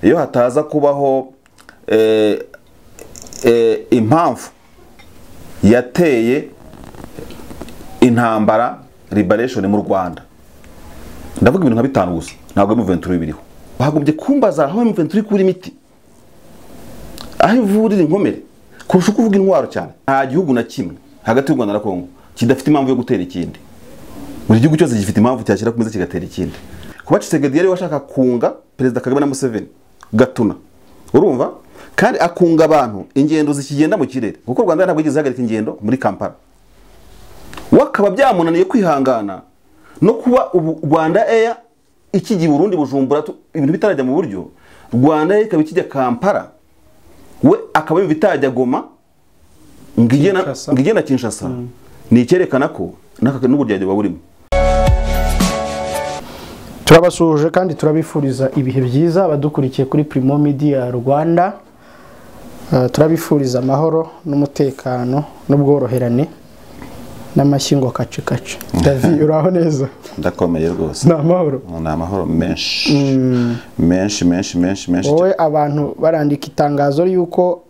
iyo hataza kubaho impamvu yateye intambara liberation mu Rwanda, ndavuga ibintu nka 5 gusa, ntabwo M23 biriho. Bahagombye kumbaza aho M23 kuri imiti, aho ivurira inkomere, kurusha kuvuga intwaro cyane. Nta gihugu na kimwe hagati y'u Rwanda na Kongo kidafite impamvu yo gutera ikindi. Buri gihugu cyose gifite impamvu cyashyira kumeza kigatera ikindi. Kuba Tshisekedi yari washaka kunga Perezida Kagame na Museveni gatuna, urumva, kandi akunga abantu ingendo zikigenda mu kirere, kuko Rwanda ntabwo yigeze hagarika ingendo muri Kampala. Wakaba byamunaniye kwihangana no kuba Rwanda Air ikigiye Burundi Bujumbura ibintu bitarajya mu buryo, Rwanda Air ikaba ikijya Kampala, we akaba yumva itajya Goma ngigena Kinshasa. Ni icyerekana ko n'uburyarya burimo. Turabasuje kandi turabifuriza ibihe byiza abadukurikiye kuri Primo Media Rwanda. Turabifuriza amahoro n'umutekano n'ubworoherane n'amashyingo kace. David, uraho neza? Ndakomeye rwose. Na amahoro. Na amahoro menshi. Menshi. Wowe abantu barandika itangazo yuko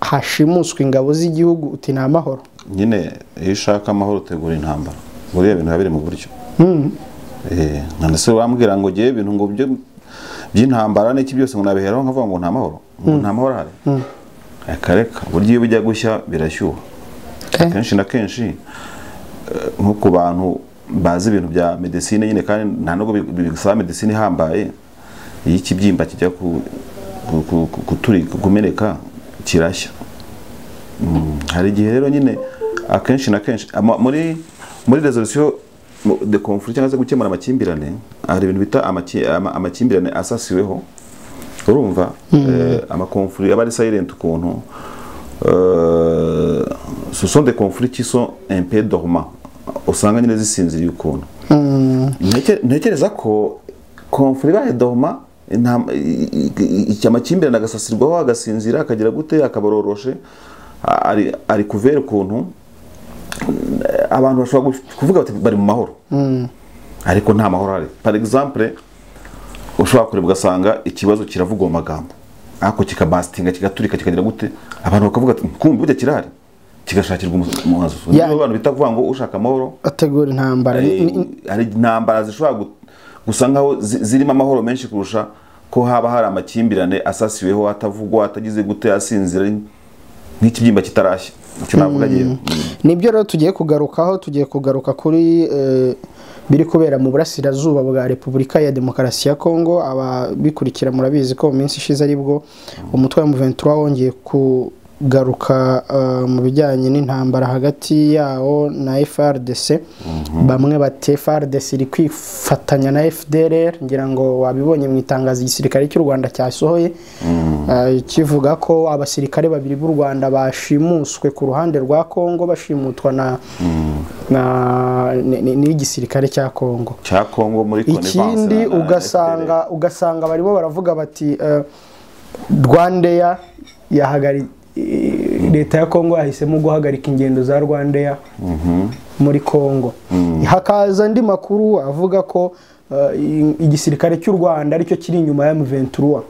hashimuswe ingabo z'igihugu uti na amahoro. Nyine iyo ushaka amahoro utegura intambara. Buriya bintu habiri mu buryo. Nandese wambwira ngo giye ibintu ngo by'intambara n'iki byose ngo nabiheraho nkavuga ngo nta mahoro. Nta mahoro hari. Akareka buryo iyo bijya gushya birashyuha. Kenshi na kenshi nko ku bantu bazi ibintu bya medicine nyine, kandi nta nubwo bisaba medicine ihambaye, iyo ikibyimba kijya kumeneka kirashya. Hari igihe rero nyine akenshi na kenshi muri resolution de conflit cyangwa se gukemura amakimbirane, hari ibintu bita amakimbirane asasiweho, urumva, amakonflit aba ari silent ukuntu. Ce sont des conflits qui sont un peu dormants, usanga nyine zisinziriye ukuntu. Ntekereza ko conflit baye dormant, amakimbirane agasasirwaho agasinzira akagira gute akabaroroshe, ari couvert ukuntu abantu bashobora kuvuga bati bari mu mahoro, ariko nta mahoro ari. Par exemple, ushobora kureba ugasanga ikibazo kiravugwa mu magambo, ako kikabastinga kigaturika kikagira gute, abantu bakavuga ati kumbe burya kirahari, kigashakirwa umuhazo. Niyo abantu bita kuvuga ngo ushaka amahoro ategura intambara. Hari intambara zishobora gusangaho zirimo amahoro menshi kurusha ko haba hari amakimbirane asasiweho, atavugwa, atagize gute, asinzira nk'ikibyimba kitarashya. Icyo navuga giye nibyo rero tugiye kugaruka kuri biri kubera mu burasirazuba bwa Repubulika ya Demokarasi ya Kongo. Ababikurikira murabizi ko mu minsi ishize aribwo umutwe wa M23 wongeye kugaruka mu bijyanye n'intambara hagati yao na FRDC. Bamwe bati FRDC iri kwifatanya na FDLR, ngira ngo wabibonye mu itangazo igisirikare cy'u Rwanda cyasohoye kivuga ko abasirikare babiri b'u Rwanda bashimuswe ku ruhande rwa Kongo, bashimutwa n'igisirikare cya Kongo muri connivence. Ikindi ugasanga barimo baravuga bati RWANDA yahagari leta ya Kongo yahisemo guhagarika ingendo za RWANDA muri Kongo. Hakaza andi makuru avuga ko igisirikare cy'u Rwanda aricyo kiri inyuma ya M23,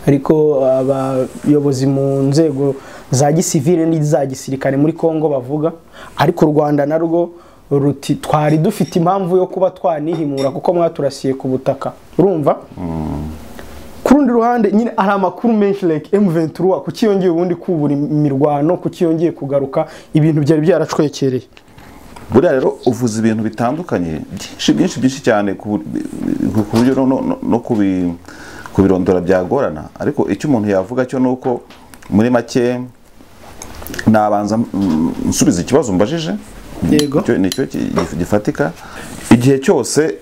ariko abayobozi mu nzego za gisivile n'iza gisirikare muri Kongo bavuga, ariko Rwanda narwo ruti twari dufite impamvu yo kuba twanihimura kuko mwaturasiye ku butaka, urumva. Kurundi ruhande nyine ari amakuru menshi like M23 kukiyongeye ubundi kubura imirwano, kukiyongeye kugaruka ibintu byari byaracwekereye. Buriya rero uvuze ibintu bitandukanye byinshi cyane ku buryo no kubirondora byagorana, ariko icyo umuntu yavuga cyo nuko muri make nabanza nsubiza ikibazo mbajije. Yego, nicyo gifatika igihe cyose.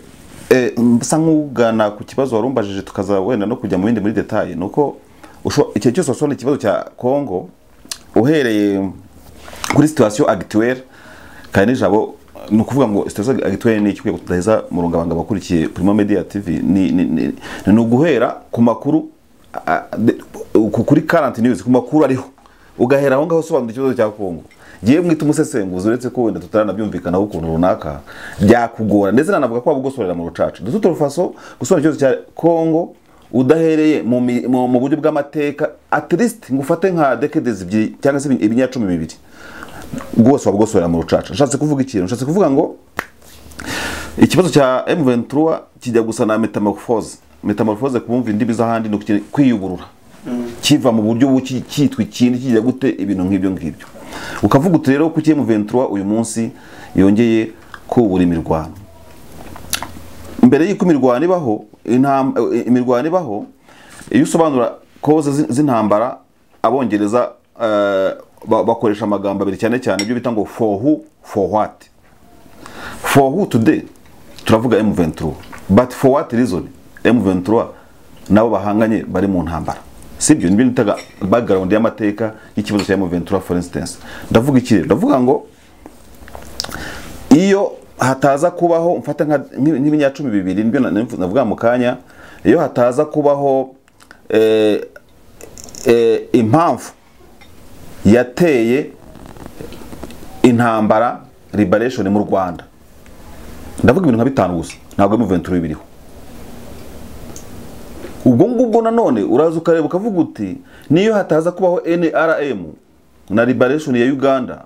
Mbasa nk'ugana ku kibazo warumbajije tukaza wenda no kujya mu bindi muri detail, nuko igihe cyose wasona ikibazo cya Kongo uhereye kuri situation actuelle, kandi jabo no kuvuga ngo situation actuelle ni ikwiye kutaheza mu rungabanga bakurikiye Primo Media TV, ni uguhera ku makuru kuri current news, ku makuru ariho ugahera aho ngaho sobanura ikibazo cya Kongo. Giye mwita umusesenguzi uretse ko wenda tutaranabyumvikanaho ukuntu runaka byakugora, ndetse nanavuga ko wabugosorera mu rucaca. Dututo rufaso gusora ikibazo cya Kongo udahereye mu buryo bw'amateka at least ngufate nka decades ebyiri cyangwa se ibinyacumi bibiri rwose wabwosora mu rucaca. Nshatse kuvuga ikintu, nshatse kuvuga ngo ikibazo cya M23 kijya gusa na metamorphose kubumva indimi z'ahandi no kwiyuburura kiva mu buryo cyitwa ikindi kijya gute ibintu nk'ibyo ngibyo. Ukavuga uti rero ku M23 uyu munsi yongeye kubura imirwano. Mbere y'uko imirwano ibaho iyo usobanura koze z'intambara abongereza bakoresha amagambo abiri cyane cyane ibyo bita ngo for who for what. For who today turavuga M23, but for what reason M23 nabo bahanganye bari mu ntambara. Sibyo nibyo nitaga background y'amateka y'ikibazo cya M23 for instance. Ndavuga iki? Ndavuga ngo iyo hataza kubaho mfata nk'ibinyacumi bibiri nibyo navuga mu kanya, iyo hataza kubaho impamvu yateye intambara liberation mu Rwanda, ndavuga ibintu nka bitanu gusa, ntabwo M23 biriho. Ubwo ngubwo nanone uraza ukareba ukavuga uti niyo hataza kubaho NRM na liberation ya Uganda,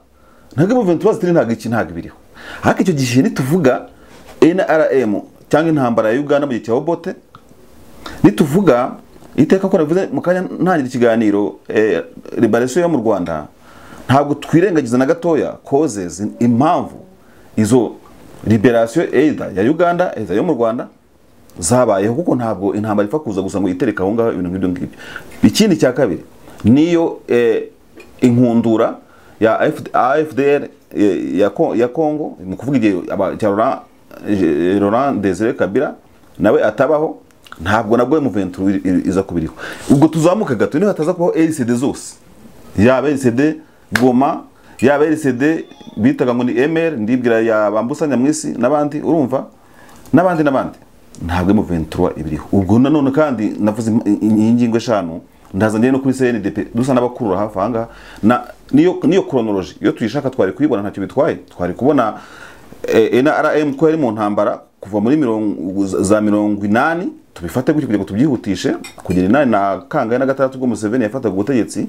ntabwo M23 zitiri ntabwo biriho. Haka icyo gihe nituvuga NRM cyangwa intambara ya Uganda mu gihe cya Obote, nituvuga iteka ko navuze mu kanya ntangira ikiganiro liberation yo mu Rwanda, ntabwo twirengagiza na gatoya causes impamvu izo liberation either ya Uganda either yo mu Rwanda zabayeho, kuko ntabwo intambara ifa kuza gusa ngo itereka aho ngaho ibintu nk'ibyo ngibyo. Ikindi cya kabiri niyo inkundura ya AFDR ya Congo mu kuvuga igihe Laurent Kabila nawe atabaho, ntabwo nabwo M23 iza kubiriho. Ubwo tuzamuka gato niho hataza kubaho LCD zose, yaba LCD Goma, yaba LCD bitaga ngo ni MR ndibwira ya bambusanya mwisi n'abandi, urumva n'abandi ntabwo M23 ibiriho. Ubwo nanone kandi navuze ingingo eshanu ndazanye no kuri CNDP dusa n'abakurura hafi hanga na niyo chronology iyo tuyishaka twari kuyibona ntacyo bitwaye. Twari kubona NRM ko yari mu ntambara kuva muri 80 tubifate gutyo kugira ngo tubyihutishe kugera 8 na kangahe na gatatu bwo Museveni yafataga ubutegetsi,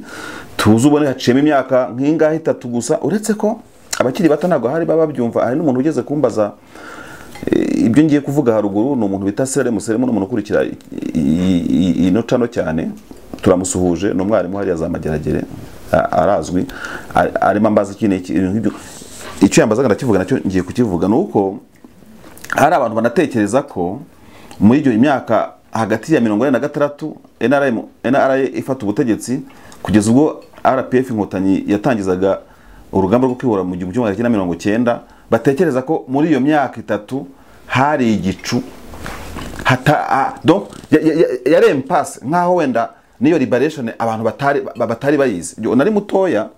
tuzubone haciyemo imyaka nk'ingahe 3 gusa. Uretse ko abakiri bato ntabwo hari babyumva. Hari n'umuntu ugeze kumbaza ibyo ngiye kuvuga haruguru, ni umuntu bita Seremu n'umuntu ukurikira ino cano cyane, turamusuhuje, no mwarimu hari azamageragere arazwi, arimo ambaza ikintu icyo yambazaga ndakivuga nacyo ngiye kukivuga. Nuko hari abantu banatekereza ko muri iyo myaka hagati ya 46 NRA ifata ubutegetsi kugeza ubwo RPF inkotanyi yatangizaga urugamba rwo kwihora mu 1990, batekereza ko muri iyo myaka 3 hari igicu donc yari impasse nkaho wenda niyo liberation abantu batari bayizi. Nari mutoya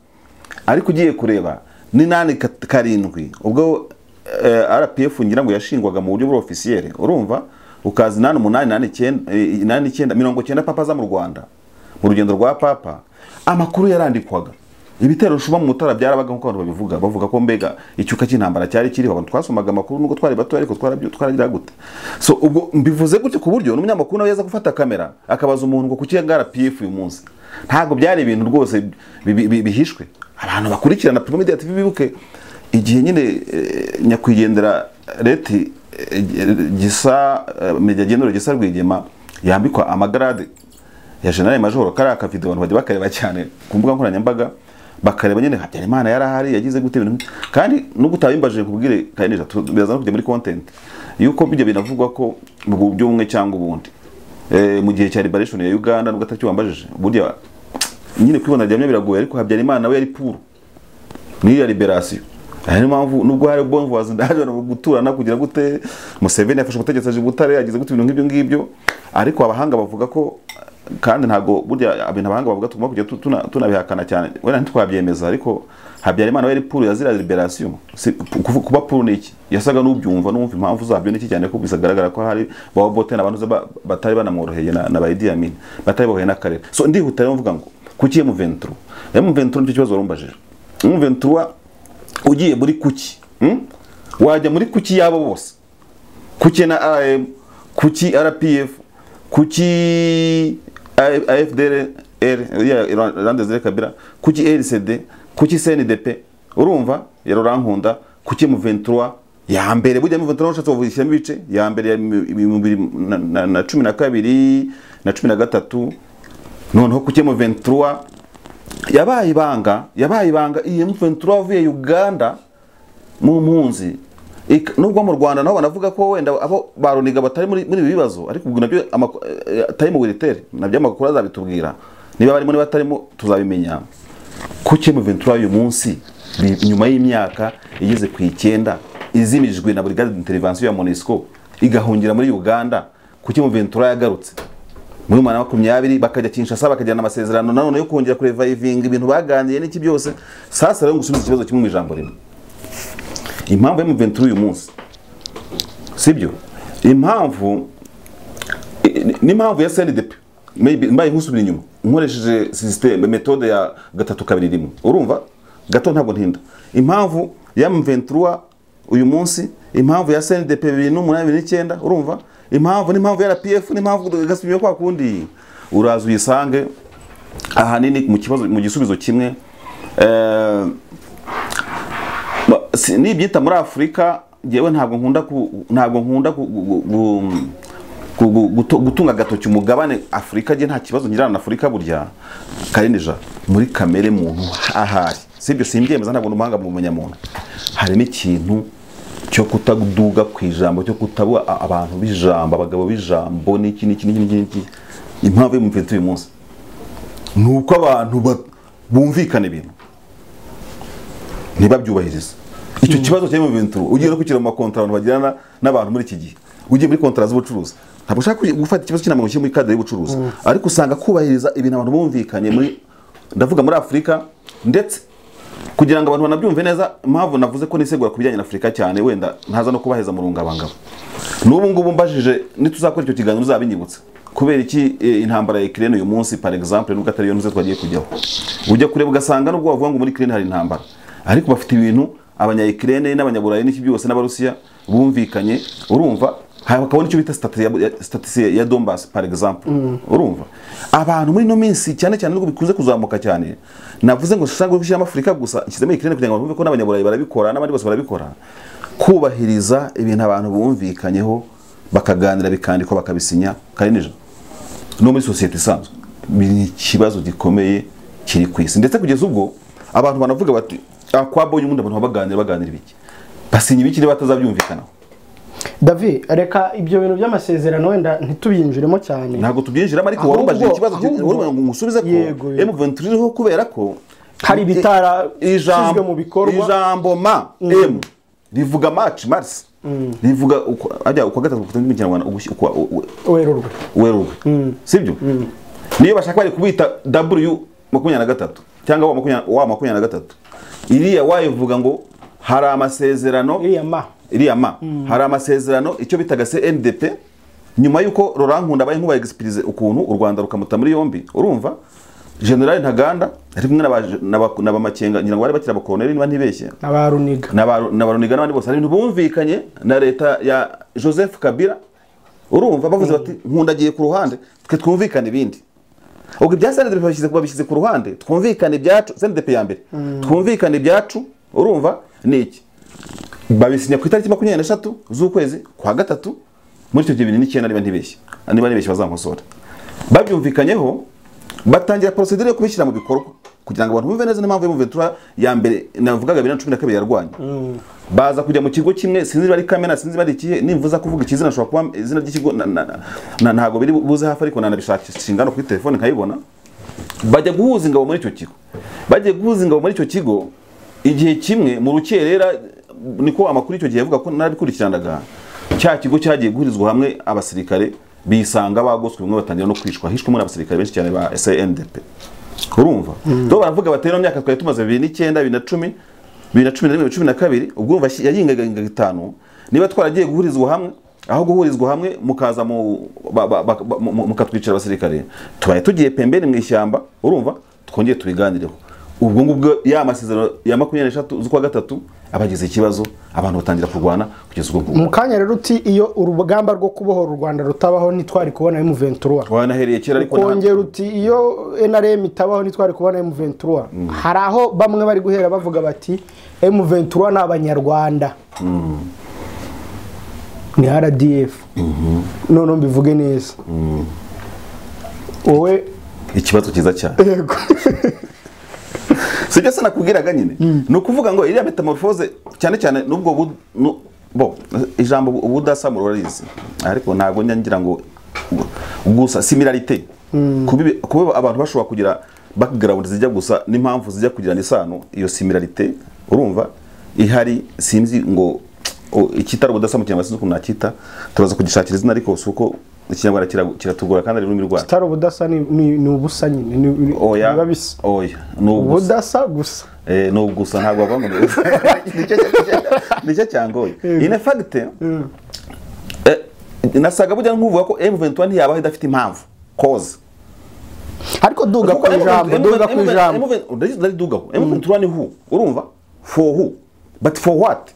ariko ugiye kureba ni 8 ubwo RPF ngira ngo yashingwaga mu buryo bw'officiel, urumva ukazi 89 papa za mu Rwanda mu rugendo rwa papa, amakuru yarandikwaga, ibitero shuba mu Mutara byarabaga nko abantu bavuga ko mbega icyuka cy'intambara cyari kiriho. Abantu twasomaga amakuru nuko twari bato ariko twaragira gute. So ubwo mbivuze gutyo ku buryo n'umunyamakuru nawe yaza gufata kamera akabaza umuntu ngo kuki RPF uyu munsi, ntago byari ibintu rwose bihishwe. Abantu bakurikirana Primo Media TV bibuke igihe nyine nyakwigendera leti gisa Media General Gisa Rwigema yambikwa amagarade ya General Major kara ka video abantu bajya bakareba cyane ku mbuga nkoranyambaga, bakareba nyine Habyarimana yarahari yagize gute ibintu. Kandi no gutabimbaje kubwire kayineja biraza no kujya muri content yuko bijya binavugwa ko mu buryo bumwe cyangwa ubundi mu gihe cya liberation ya Uganda nubwo atacyo wambajije burya nyine kwibona ryamye biragoye, ariko Habyarimana nawe yari puru ni ya liberation. Hari mpamvu nubwo hari bon voisin ndaje no guturana kugira gute Museveni yafashe ubutegetsi aje Butare yagize gute ibintu nk'ibyo ngibyo, ariko abahanga bavuga ko kandi ntago burya abintu abahanga bavuga tugomba kujya tunabihakana cyane, wenda ntitwabyemeza. Ariko Habyarimana yari puru yazira liberation. Kuba puru niki yasaga n'ubyumva n'umva impamvu zabyo niki cyane ko bisagaragara ko hari babote n'abantu batari banamworoheye na ba Idi Amin batari boheye n'akarere. So ndihutira mvuga ngo kuki M23 nicyo kibazo warumbajije. M23 ugiye muri kuki wajya muri kuki yabo bose, kuki na AM, kuki RPF, kuki AFDR RWANDA&RDC Kabila, kuki RCD, kuki CNDP, urumva ya Rurankunda, kuki M23 ya mbere burya M23 ushatse kuvushyiramo ibice ya mbere ya 2012 na 13 noneho kuki M23 yabaye ibanga iyi M23 avuye Uganda mu mpunzi nubwo mu Rwanda naho banavuga ko wenda abo baroniga batari muri ibi bibazo, ariko ubwo nabyo atari mu buritere nabyo amakuru azabitubwira niba bari muri batarimo tuzabimenya. Kuki M23 uyu munsi nyuma y'imyaka igeze ku 9 izimijwe na brigade d'intervention ya MONUSCO igahungira muri Uganda, kuki M23 yagarutse muri 2020 bakajya Kinshasa bakajyana amasezerano nanone yo kongera kurevivinga ibintu baganiriye n'iki byose. Sasa rero ngusubiza ikibazo kimwe mu ijambo rimwe, impamvu ya M23 uyu munsi sibyo impamvu n'impamvu ya CNDP mbaye nkusubira inyuma nkoresheje system metode ya 3-2-1 urumva gato ntabwo ntinda. Impamvu ya M23 uyu munsi, impamvu ya CNDP 2008-2009 urumva, n'impamvu ya RPF, n'impamvu gasubye kwa kundi uraza uyisange ahanini mu kibazo mu gisubizo kimwe. Nibyita muri Afrika yewe ntabwo nkunda gutunga gatoki umugabane Afrika je nta kibazo nyirana na Afrika burya karenija muri kamere muntu ahari sibyo simbyemeza ntabwo n'umuhanga mu munyamuntu hari n'ikintu cyo kutaduga kwijambo cyo kutabwa abantu bijambo abagabo bijambo n'iki impamvu y'umufite uyu munsi nuko abantu bumvikana ibintu ntibabyubahiriza. Icyo kibazo cyo mu bintu ugiye no kukira mu makontra abantu bagirana n'abantu muri iki gihe ugiye muri kontra z'ubucuruzi ntabwo ushaka gufata ikibazo cy'inama muri kadre y'ubucuruzi ariko usanga kubahiriza ibintu abantu bumvikanye muri ndavuga muri Afrika ndetse kugira ngo abantu banabyumve neza. Impamvu navuze ko nisegura kubijyanye na Afrika cyane wenda ntaza no kubaheza mu rungabangabo n'ubu ngubu mbajije nituzakora icyo kiganiro uzabinyibutsa kubera iki intambara ya Ukraine uyu munsi par exemple nubwo atari yo ntuze twagiye kujyaho ujya kureba ugasanga nubwo bavuga ngo muri Ukraine hari intambara ariko bafite ibintu abanya-Ukraine n'abanyaburayi n'iki byose n'abarusiya bumvikanye urumva hakabona icyo bita status ya Donbass par exemple urumva. Abantu muri no minsi cyane cyane nubwo bikunze kuzamuka cyane navuze ngo shaka gushyira Afrika gusa nshyizemo Ukraine kugira ngo bumve ko n'abanyaburayi barabikora n'abandi bose barabikora kubahiriza ibintu abantu bumvikanyeho bakaganira bikandikwa bakabisinya karinije no muri society isanzwe ni ikibazo gikomeye kiri ku isi ndetse kugeza ubwo abantu banavuga bati kwa boy umuntu abantu baganira ibiki basinya ibiki niba batazabyumvikanaho. David reka ibyo bintu by'amasezerano wenda ntitubyinjiremo cyane ntabwo tubyinjiramo ariko warumbaje ikibazo urumva ngo ngusubize ko M23 ho kubera ko hari bitara ishizwe mu bikorwa ijambo ma M rivuga March Mars rivuga ajya uko gatatu kutumva Kinyarwanda werurwe sibyo niyo bashaka bari kubita W23 cyangwa wa 23 iriya wayivuga ngo hari amasezerano iriya ma hari amasezerano icyo bitaga CNDP nyuma yuko Rurankunda baye nkuba experience ukuntu u Rwanda rukamuta muri yombi urumva General Ntaganda ari kumwe n'abamakenga ngira ngo bari bakira abakoloneli niba ntibeshye n'abaruniga n'abandi bose ari ibintu bumvikanye na leta ya Joseph Kabila urumva bavuze bati nkundagiye ku ruhande twe twumvikana ibindi ubwo bya CNDP babishyize ku ruhande twumvikana ibyacu CNDP ya mbere twumvikana ibyacu urumva niki babisinya ku itariki 23 z'ukwezi kwa gatatu muri icyo 2009 niba ntibeshye bazankosora babyumvikanyeho batangira procedure yo kubishyira mu bikorwa kugira ngo abantu bumve neza n'impamvu M23 ya mbere navugaga 2012 yarwanye baza kujya mu kigo kimwe sinzi bari kamena sinzi bari ikihe nimvuza kuvuga ikizina ashobora kuba izina ry'ikigo ntago biri buze hafi ariko nanabishakisha ingano kuri telefone nkayibona bajya guhuza ingabo muri icyo kigo muri icyo kigo igihe kimwe mu rukerera niko amakuru icyo gihe avuga ko narabikurikiranaga cya kigo cyagiye guhurizwa hamwe abasirikare bisanga bagoswe bimwe batangira no kwishwa hishwe muri abasirikare benshi cyane ba SNDP urumva do baravuga batera myaka twari tumaze 2009 2010 2012 ubwo umva yayingaga 5 niba twaragiye guhurizwa hamwe aho guhurizwa hamwe mukaza mukatwicira abasirikare tubaye tugiye pembeni mu ishyamba urumva twongeye tubiganireho ubwo ngubwo ya masezerano ya 23 z'ukwa gatatu abagize ikibazo abantu batangira kurwana kugeza ubwo mu kanya rero uti iyo urugamba rwo kubohora u Rwanda rutabaho ntitwari kubona M23 wanahereye kera ariko kongera uti iyo NRM itabaho ntitwari kubona M23 hari aho bamwe bari guhera bavuga bati M23 n'abanyarwanda ni RDF none mbivuge neza wowe ikibazo kiza cyane yego sibyo sana kubwiraga nyine no kuvuga ngo iriya metamorphose cyane cyane nubwo bo ijambo ubudasa mu rurizi ariko ntago nyangira ngo gusa similarité kuba abantu bashobora kugira background zijya gusa n'impamvu zijya kugira nisano iyo similarité urumva ihari sinzi ngo ikitaro ubudasa mu kinyarwanda sinzi uko nakita turaza kugishakira izina ariko suko ikinyarwanda kiratugora kandi ari ururimi rwacu kitaro ubudasa ni ubusa nyine oya no ubudasa gusa no gusa ntabwo bavuga ngo nicyo cyangoye in fact nasaga bujya nkuvuga ko M23 ntiyabaho idafite impamvu cause ariko duga ku ijambo M23 ni who urumva for who but for what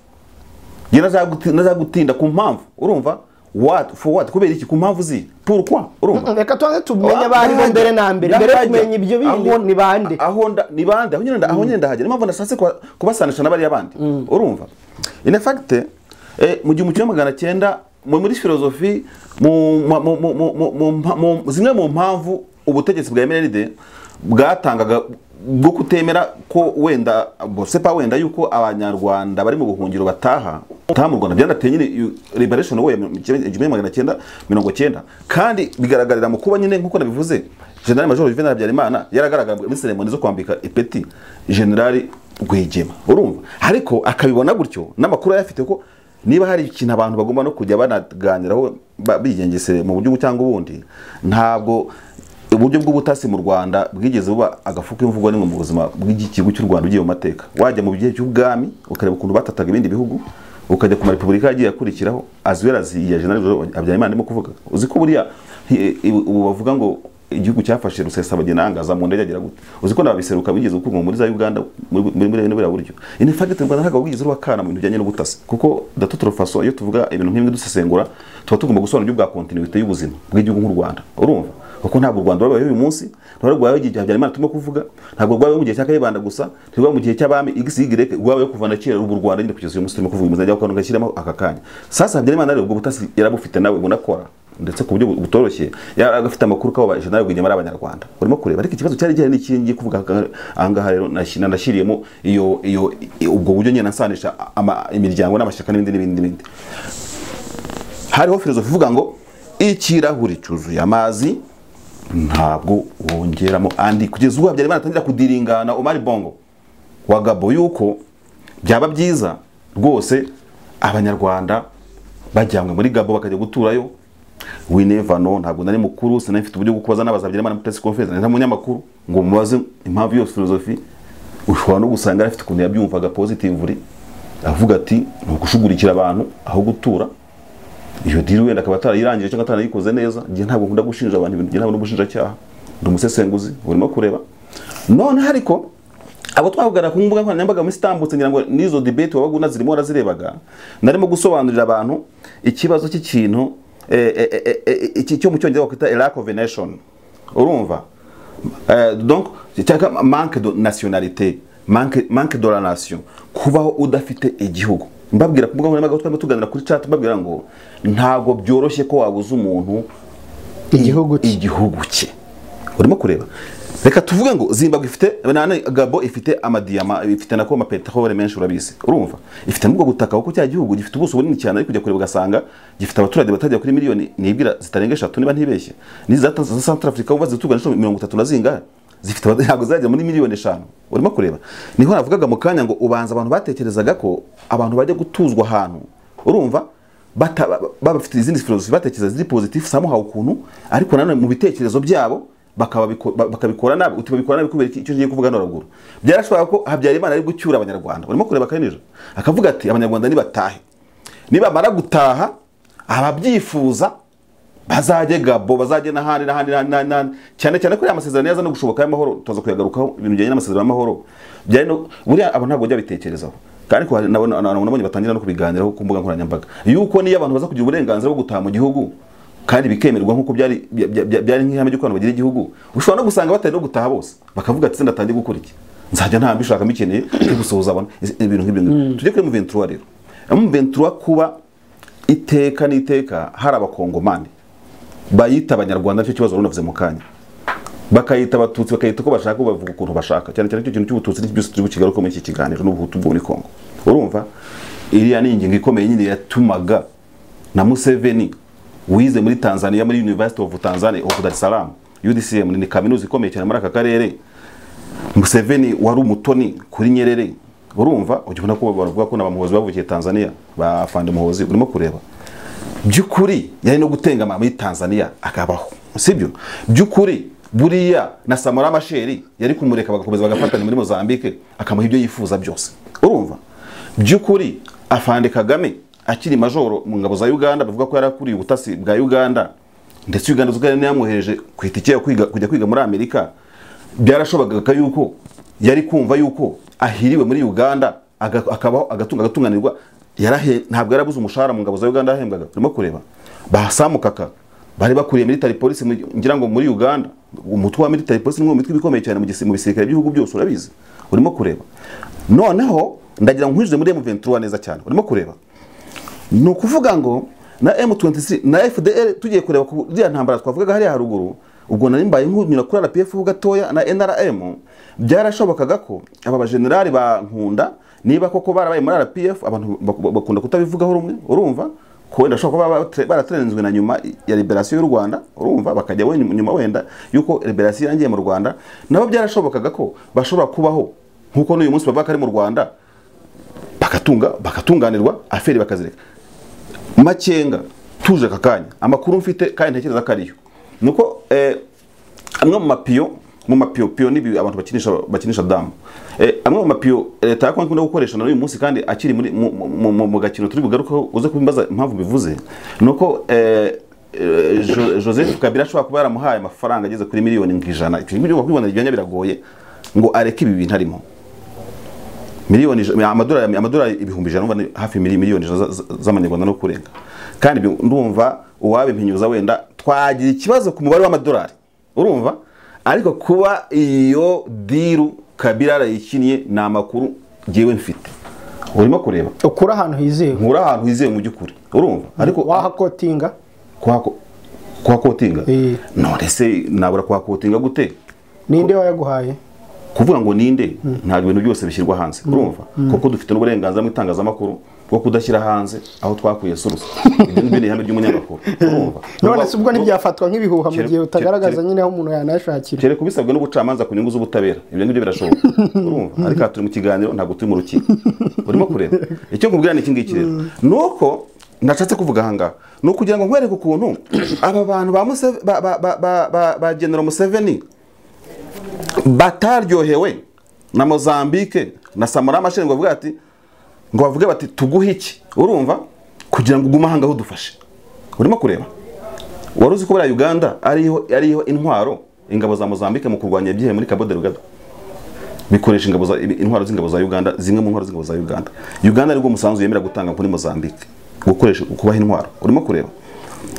nazagutinda ku mpamvu urumva what for what kubera iki ku mpamvu zi pourquoi urumva reka twanze tumenye bari mbere na mbere kumenya ibyo bindi ni bande aho nyine ndahagera impamvu nasase kubasanisha n'abari abandi urumva in fact mu gihe umukino 1900 muri philosophy zimwe mu mpamvu ubutegetsi bwa MND bwatangaga bwo kutemera ko wenda bose pa wenda yuko abanyarwanda bari mu buhungiro bataha mu Rwanda byanateye nyine liberation way 1990 kandi bigaragarira mu kuba nyine nkuko nabivuze General Major Juvenal Habyarimana yaragaragara muri ceremony zo kwambika ipeti General Rwigema urumva ariko akabibona gutyo n'amakuru yafite ko niba hari ikintu abantu bagomba no kujya banaganiraho bigengesere mu buryo cyangwa ubundi ntabwo uburyo bw'ubutasi mu Rwanda bwigeze buba agafuka imvugo n'imwe mu buzima bw'igihugu cy'u Rwanda ugiye mu mateka wajya mu bihe cy'ubwami ukareba ukuntu batataga ibindi bihugu ukajya ku Repubulika yagiye akurikiraho azwera ya General Habyarimana ndimo kuvuga uzi ko buriya ubu bavuga ngo igihugu cyafashe Rusesabagina angaza mu ndege agira gute uzi ko nabiseruka bigeze ukurwa muri za Uganda muri buryo in fact Rwanda ntago bigeze rwakana mu bintu bijyanye n'ubutasi kuko datutro faso iyo tuvuga ibintu nk'imwe dusesengura tuba tugomba gusobanura bwa continuité y'ubuzima bw'igihugu nk'u Rwanda urumva kuko ntabwo u Rwanda rwabaye uyu munsi rwabaye igihe Habyarimana turimo kuvuga ntabwo rwabaye mu gihe cya Kayibanda gusa rwabaye mu gihe cy'abami XY rwabaye kuva na kera u Rwanda nyine kugeza uyu munsi turimo kuvuga imizajya ko ngashyiramo aka kanya sasa Habyarimana rero ubwo butasi yarabufite nawe bunakora ndetse ku buryo butoroshye yaragafite amakuru ko General Rwigema ari abanyarwanda urimo kureba ariko ikibazo cyari gihari n'ikindi kuvuga ahangaha rero nashyiriyemo iyo ubwo buryo nyine nasanisha imiryango n'amashyaka n'ibindi hariho filozofi ivuga ngo ikirahuri cyuzuye amazi ntabwo wongeramo andi kugeza ubwo Habyarimana atangira kudiringana Omar Bongo wa Gabo yuko byaba byiza rwose abanyarwanda bajyamwe muri Gabo bakajya guturayo we never know ntabwo nari mukuru sinafite uburyo bwo kubaza n'abaza Habyarimana muri press conference nta munyamakuru ngo mubaze impamvu yo philosophy ushobora no gusanga afite ukuntu yabyumvaga positively avuga ati nugushugurikira abantu aho gutura iyo diri wenda akaba atarayirangije cyangwa atarayikoze neza ngiye ntabwo nkunda gushinja abantu ibintu ntabwo no gushinja cyaha ndi umusesenguzi urimo kureba none hariko abo twavugana ku mbuga nkoranyambaga muri stambutse ngira ngo nizo debate wabaguna zirimo razirebaga narimo gusobanurira abantu ikibazo cy'ikintu cyo mu cyongereza bakwita lack of a nation urumva donc cyaka manque de nationalité manque de la nation kubaho udafite igihugu mbabwira ku mbuga nkoranyambaga twari tuganira kuri chat mbabwira ngo ntago byoroshye ko wabuza umuntu igihugu cye urimo kureba reka tuvuge ngo Zimbabwe ifite Gabo ifite amadiyama ifite nako amapetrole menshi urabizi urumva ifite nubwo gutaka kuko cya gihugu gifite ubuso bunini cyane ariko kujya kureba ugasanga gifite abaturage batajya kuri miliyoni nibwira zitarenga 3 niba ntibeshye za Central Africa ubaze tugana 30 na zinga zifite ntago zajya muri miliyoni 5 urimo kureba niho navugaga mu kanya ngo ubanza abantu batekerezaga ko abantu bajya gutuzwa ahantu urumva bafite izindi philosophy batekereza ziri positive somehow ukuntu ariko nanone mu bitekerezo byabo bakabikora nabi utibabikora nabi kubera icyo giye kuvuga n'araguru byarashobora ko Habyarimana ari gucyura abanyarwanda urimo kureba kanije akavuga ati abanyarwanda nibatahe niba mara gutaha ababyifuza bazajye Gabo bazajye n'ahandi cyane cyane ko ya masezerano yaza no gushoboka y'amahoro tuza kuyagarukaho ibintu bijyanye n'amasezerano y'amahoro byari no buriya abo ntabwo bajya bitekerezaho kandi ko nabonye batangira no kubiganiraho ku mbuga nkoranyambaga yuko niyo abantu baza kugira uburenganzira bwo gutaha mu gihugu kandi bikemerwa nkuko byari nk'ihame ryo kwano bagira igihugu ushobora no gusanga batari no gutaha bose bakavuga ati ndatangiye gukora iki nzajya nta mbishaka mikeneye gusohoza abana ibintu nk'ibyo tujye kuri M23 rero M23 kuba iteka n'iteka hari abakongomani bayita abanyarwanda cyo kibazo runavuze mu kanya bakayita abatutsi bakayita ko bashaka bavuga ukuntu bashaka cyane cyane cyo kintu cy'ubututsi n'ibyo turi bukigaruka muri iki kiganiro n'ubuhutu bwo muri Kongo urumva iriya ni ingingo ikomeye nyine yatumaga na Museveni wize muri Tanzania muri University of Tanzania of Dar es Salaam UDSM ni kaminuza ikomeye cyane muri aka karere Museveni wari umutoni kuri Nyerere urumva ujye ko baravuga ko n'abamuhozi bavukiye Tanzania bafande muhozi urimo kureba byukuri yari no gutenga muri Tanzania akabaho sibyo byukuri buriya na Samora Machel yari kumureka bagakomeza bagafatanya muri Mozambique akamuha ibyo yifuza byose urumva byukuri afande Kagame akiri majoro mu ngabo za Uganda bavuga ko yarakuriye ubutasi bwa Uganda ndetse Uganda zugane yamuhereje kwitike kujya kwiga muri Amerika byarashobokaga yuko yari kumva yuko ahiriwe muri Uganda akabaho agatunganirwa ntabwo yarabuze umushahara mu ngabo za Uganda ahembwaga urimo kureba basamukaka bari bakuriye military police ngira ngo muri Uganda umutwe wa military police n'umwe mitwe bikomeye cyane mu bisirikare by'ibihugu byose urabizi urimo kureba noneho ndagira nkwije muri M23 neza cyane urimo kureba no kuvuga ngo na M23 na FDL tugiye kureba ku riya ntambara twavugaga hari haruguru ubwo nari mbaye nk'unyura kuri RPF gatoya na NRM byarashobokaga ko aba bagenerali ba Nkunda niba koko barabaye muri RPF abantu bakunda kutabivugaho rumwe urumva ko wenda shobora kuba baratrenzwe na nyuma ya liberation y'u Rwanda urumva bakajya nyuma wenda yuko liberation yangiye mu Rwanda nabo byarashobokaga ko bashobora kubaho nkuko n'uyu munsi bavuga ari mu Rwanda bakatunganirwa aferi bakazireka Makenga tuje kakanya amakuru mfite kandi ntekereza kariyo nuko amwe mu mapiyo nibi abantu bakinisha damu amwe mu mapiyo leta yakunda gukoresha n'uyu munsi kandi akiri muri mu gakino turi bugarukaho uze kubimbaza impamvu bivuze nuko Joseph Kabila ashobora kuba yaramuhaye amafaranga ageze kuri miliyoni 100 ibyo kwibona ibyo biragoye ngo areke ibi bintu arimo miliyoni amadolari ibihumbi 100 hafi miliyoni z'amanyarwanda no kurenga kandi ndumva uwabipinyuza wenda twagira ikibazo ku mubare w'amadolari urumva ariko kuba iyo diru Kabila yikiniye na amakuru giyewe mfite urimo kureba ukura ahantu hizewe mu byukuri urumva ariko wahakotinga kuhakotinga none se nabura kuhakotinga gute ninde wayaguhaye kuvuga ngo ninde nta bintu byose bishyirwa hanze urumva kuko dufite n'uburenganzira mu itangazamakuru bwo kudashyira hanze aho twakuye source ibyo ni ihame ry'umunyamakuru urumva none se ubwo ntibyafatwa nk'ibihuha mu gihe utagaragaza nyine aho umuntu yanashakira cyere kubisabwe n'ubucamanza ku nyungu z'ubutabera ibyo ngibyo birashoboka urumva ariko turi mu kiganiro ntabwo turi mu rukiko urimo kureba icyo nkubwira ni iki ngiki rero nuko ndashatse kuvuga hanga no kugira ngo nkwereke ukuntu aba bantu ba General Museveni bataryohewe na Mozambique na Samora Machel ngo bavuge bati tuguhe iki urumva kugira ngo ugume ahanga aho dufashe urimo kureba waruzi ko bari Uganda ariho intwaro ingabo za Mozambique mu kurwanya ibyihe muri Cabo Delgado bikoresha intwaro z'ingabo za Uganda zimwe mu ntwaro z'ingabo za Uganda ariko musanzu yemera gutanga kuri Mozambique gukoresha kubaha intwaro urimo kureba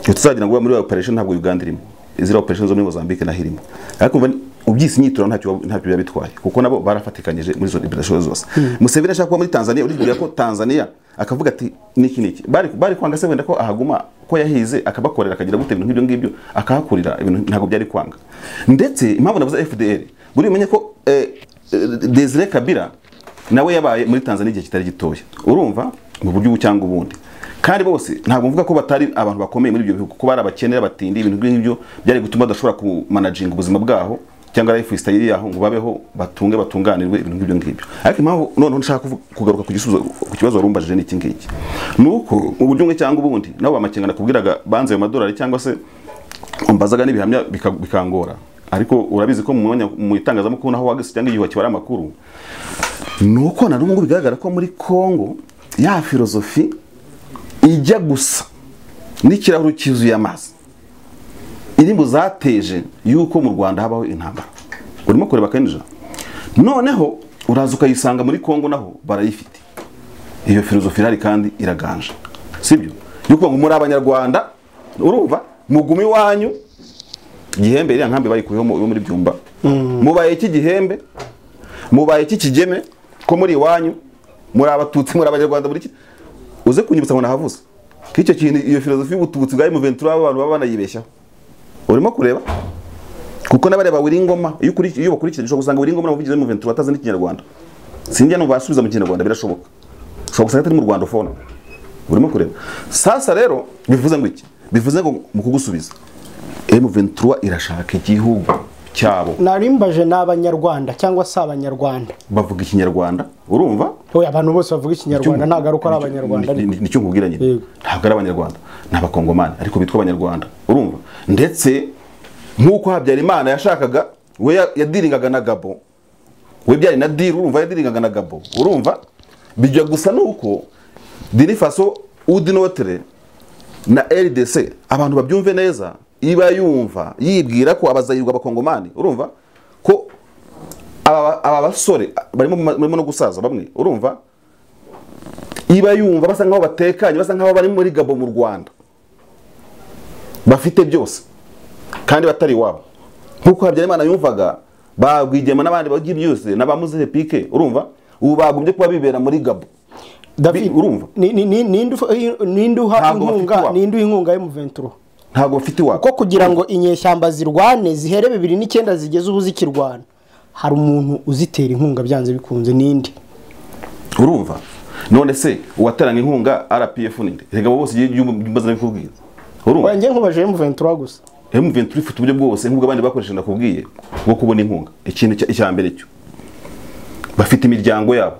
tuzagira ngo muri operation ntabwo Uganda irimo izira operation zo muri Mozambique nahirimo ariko ubyisi nyitura ntacyo byabitwaye kuko nabo barafatikanyije muri zo liberation zose Museveni ashaka kuba muri Tanzania uri ko Tanzania akavuga ati niki bari kwanga se wenda ko ahaguma ko yahize akabakorera akagira gute ibintu nk'ibyo ngibyo akahakurira ibintu ntabwo byari kwanga ndetse impamvu navuze FDL buri umenye ko Desire Kabila nawe yabaye muri Tanzania igihe kitari gitoya urumva mu buryo cyangwa ubundi kandi bose ntabwo mvuga ko batari abantu bakomeye muri ibyo bihugu ko bari abakenera batindi ibintu nk'ibyo byari gutuma badashobora ku managing ubuzima bwaho cyangwa lifestyle yaho ngo babeho batunganirwe ibintu nk'ibyo ngibyo ariko impamvu none nshaka kugaruka ku kibazo warumbajije n'iki ngiki nuko mu buryo umwe cyangwa ubundi nabo bamakenga nakubwiraga banze ayo madolari cyangwa se umbazaga n'ibihamya bikangora ariko urabizi ko mu itangazamakuru naho wagise cyangwa igihe kibara amakuru nuko na n'ubwo bigaragara ko muri Kongo ya filozofi ijya gusa n'ikirahuri cyuzuye amazi irimbu zateje yuko mu Rwanda habaho intambara. Urimo kureba kanija. Noneho uraza ukayisanga muri Kongo naho barayifite. Iyo filozofi irari kandi iraganje. Sibyo? Yuko ngo muri abanyarwanda urumva mugumi wanyu gihembe iriya nkambi bayikuyeho muri byumba. Mubaye iki gihembe? Mubaye iki kigeme ko muri wanyu muri abatutsi muri abanyarwanda muri iki? Uze kunyibutsa ngo nahavuze. Kicyo kintu iyo filozofi y'ubututsi bwa M23 abantu baba banayibeshya. Urimo kureba? Kuko n'abareba Wiringoma iyo bakurikije cyo gusanga Wiringoma n'abavugize M23 atazi n'ikinyarwanda. Sinjya no basubiza mu kinyarwanda birashoboka. Ushobora gusanga atari mu Rwanda phone. Urimo kureba? Sasa rero bivuze ngo iki? Bivuze ngo mu kugusubiza M23 irashaka igihugu cyabo. Narimbaje n'abanyarwanda cyangwa se abanyarwanda bavuga ikinyarwanda urumva? Oya abantu bose bavuga ikinyarwanda ntago ari uko ari abanyarwanda nicyo nkubwira nyine. Ntago ari abanyarwanda n'abakongomani ariko bitwa abanyarwanda urumva? Ndetse nkuko Habyarimana yashakaga we yadiringaga na Gabo we byari na deal urumva yadiringaga na Gabo urumva? Bijya gusa nuko Dini Faso Udinotre na RDC abantu babyumve neza iba yumva yibwira ko abazayirwa abakongomani urumva ko aba basore barimo no gusaza bamwe urumva iba yumva basa nkaho batekanye basa nkaho bari muri Gabo mu Rwanda bafite byose kandi batari wabo nkuko Habyarimana yumvaga bagwijema n'abandi bagira byose n'abamuze pike urumva ubu bagumbye kuba bibera muri Gabo. David urumva ninduha inkunga M23 ntago bafite wako ko kugira ngo inyeshyamba zirwane zihere 2009 zigeze ubu zikirwana hari umuntu uzitera inkunga byanze bikunze nindi urumva? None se uwateranga inkunga RPF ninde? Rega bose byumbaza n'ibikubwiye urumva? Nje nkubaje M23 gusa M23 ifite uburyo bwose nk'ubwo abandi bakoresha ndakubwiye bwo kubona inkunga. Ikintu icyambere cyo bafite imiryango yabo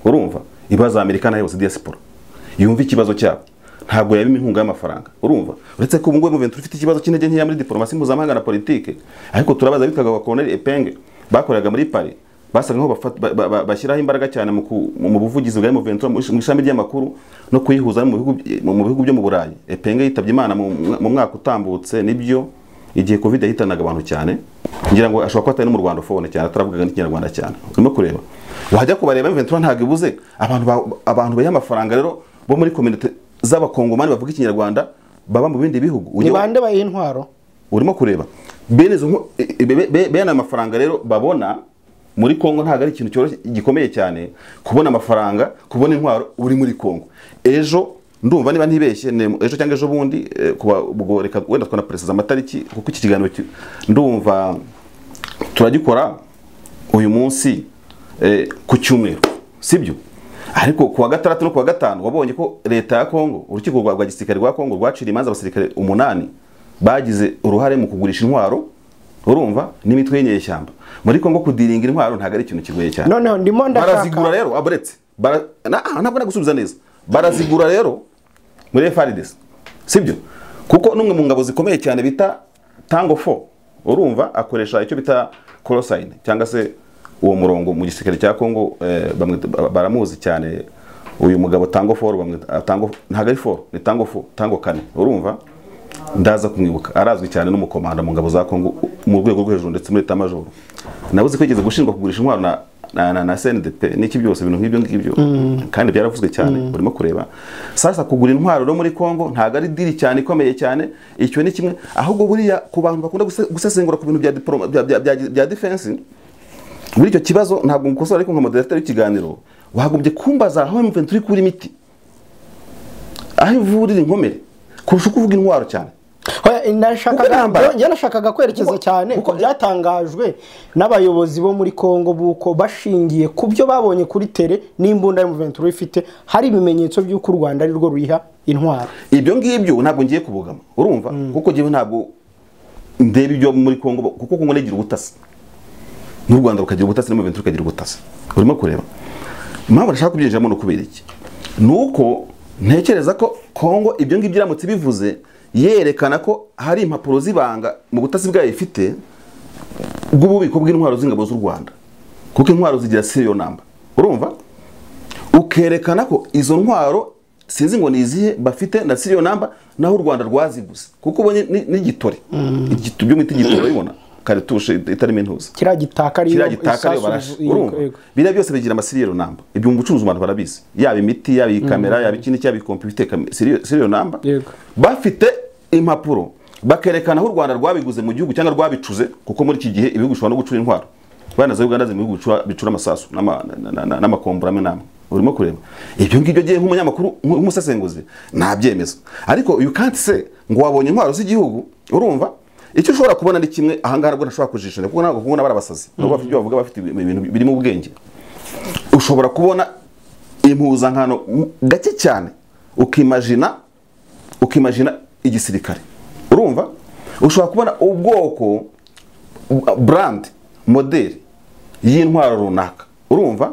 urumva? Ibaza Amerikana yose diaspora yumva ikibazo cyabo ntabwo yabima inkunga y'amafaranga urumva? Uretse ko ubungubu M23 ifite ikibazo cy'intege nke muri diplomasi mpuzamahanga na politike ariko turabaza bitwaga wa Colonel Epenge bakoraga muri Paris basaga nko bashyiraho imbaraga cyane mu buvugizi bwa M23 mu ishami ry'amakuru no kuyihuza mu bihugu byo mu Burayi. Epenge yitabye Imana mu mwaka utambutse nibyo igihe Covid yahitanaga abantu cyane ngira ngo ashobora kwatana no mu Rwanda phone cyane ataravugaga n'ikinyarwanda cyane. Urimo kureba wajya kubareba M23 ntago ibuze abantu baye amafaranga rero bo muri community z'abakongomani bavuga ikinyarwanda baba mu bindi bihugu. Ni bande baye intwaro? Urimo kureba benezo bene amafaranga rero babona muri Kongo ntago ari ikintu cyoroshye gikomeye cyane kubona amafaranga kubona intwaro uri muri Kongo. Ejo ndumva niba ntibeshye ejo cyangwa ejo bundi kuba reka wenda twona presiza amatariki kuko iki kiganiro ndumva turagikora uyu munsi ku cyumweru sibyo? Ariko kuwa gatandatu no kuwa gatanu wabonye ko leta ya Kongo urukiko rwa gisirikare rwa Kongo rwacira imanza abasirikare 8 bagize uruhare mu kugurisha intwaro urumva n'imitwe y'inyeshyamba muri Kongo. Kudiringa intwaro ntago ari ikintu kigoye cyane. Noneho ndimo ndashaka barazigura rero aburetse ntabwo nagusubiza neza barazigura rero muri FARDC sibyo? Kuko numwe mu ngabo zikomeye cyane bita Tango 4 urumva akoresha icyo bita colossine cyangwa se uwo murongo mu gisirikare cya Kongo bamwe baramuzi cyane uyu mugabo Tango 4 bamwe Tango ntago ari 4 ni Tango 4 Tango 4 urumva? Ndaza kumwibuka arazwi cyane n'umukomanda mu ngabo za Kongo mu rwego rwo hejuru ndetse muri tamajoro nabuze kwigeze gushinjwa kugurisha intwaro na CNDP n'iki byose ibintu nk'ibyo ngibyo kandi byaravuzwe cyane. Urimo kureba sasa kugura intwaro no muri Kongo ntago ari diri cyane ikomeye cyane. Icyo ni kimwe ahubwo buriya ku bantu bakunda gusesengura ku bintu bya defense muri icyo kibazo ntabwo ngukosora ariko nka moderator y'ikiganiro wagombye kumbaza aho M23 kuri imiti aho ivurira inkomere kurusha kuvuga intwaro cyane. Nashakaga kwerekeza cyane uko byatangajwe n'abayobozi bo muri Kongo buko bashingiye ku byo babonye kuri tele n'imbunda M23 ifite hari ibimenyetso by'uko u Rwanda ari rwo ruyiha intwaro. Ibyo ngibyo ntabwo ngiye kubugama urumva? Kuko gihe ntabwo ndeba ibyo muri Kongo kuko Kongo negira ubutasi n'u Rwanda rukagira ubutasi M23 rukagira ubutasi. Urimo kureba mpamvu nashaka kubyinjiramo no kubera iki nuko ntekereza ko Kongo ibyo ngibyo iramutse bivuze yerekana ko hari impapuro zibanga mu butasi bwayo ifite bw'ububiko bw'intwaro z'ingabo z'u Rwanda kuko intwaro zigira serial number urumva? Ukerekana ko izo ntwaro sinzi ngo nizihe bafite na serial number naho u Rwanda rwaziguze kuko ubonye n'igitore byo mwita igitore ubona karetushe itarimo intuza kira gitaka ariyo barashe urumva bira byose bigira amasiriyero namba ibyo mu bucuruzi abantu barabizi yaba imiti yaba ikamera yaba ikindi cyaba computer seriyo namba bafite impapuro bakerekana aho u Rwanda rwabiguze mu gihugu cyangwa rwabicuze kuko muri iki gihe ibihugu bishobora no gucura intwaro bana za Uganda mu bihugu bicura amasasu n'amakombora namwe urimo kureba ibyo ngibyo gihe nk'umunyamakuru nk'umusesenguzi ntabyemeza ariko you can't say ngo wabonye intwaro z'igihugu urumva icyo ushobora kubona ni kimwe ahangaha rwo ntashobora kujishana kuko ntabwo kubona barabasazi nubwo bafite ibyo bavuga bafite ibintu biri mu bwenge ushobora kubona impuzankano gake cyane ukimagina igisirikare urumva ushobora kubona ubwoko brand model y'intwaro runaka urumva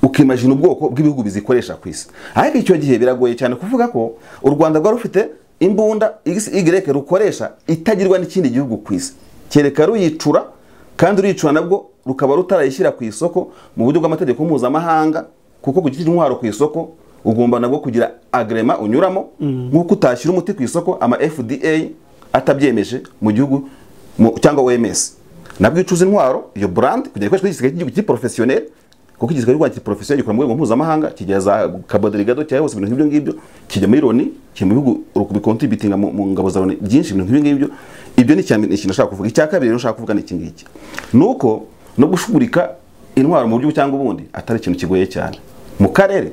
ukimagina ubwoko bw'ibihugu bizikoresha ku isi ariko icyo gihe biragoye cyane kuvuga ko u Rwanda rwa rufite imbunda Y rukoresha itagirwa n'ikindi gihugu ku isi kereka ruyicura kandi uricura nabwo rukaba rutarayishyira ku isoko mu buryo bw'amategeko mpuzamahanga kuko kugira intwaro ku isoko ugomba nabwo kugira agrema unyuramo nk'uko utashyira umuti ku isoko ama FDA atabyemeje mu gihugu cyangwa OMS nabwo icuza intwaro iyo brand kugira ikoreshwe n'igisirikare cy'igihugu cy'professionnel kuko igisirikare cy'u professionnel gikora mu rwego mpuzamahanga kigeza kabodeligado cyangwa se ibintu nk'ibyo ngibyo kijya muri Loni cyo mu bihugu rukubikontributinga mu ngabo za Loni byinshi ibintu nk'ibyo ngibyo ibyo ni ikintu nashaka kuvuga icya kabiri rero nashaka kuvuga ni iki ngiki nuko no gushugurika intwaro mu buryo cyangwa ubundi atari ikintu kigoye cyane mu karere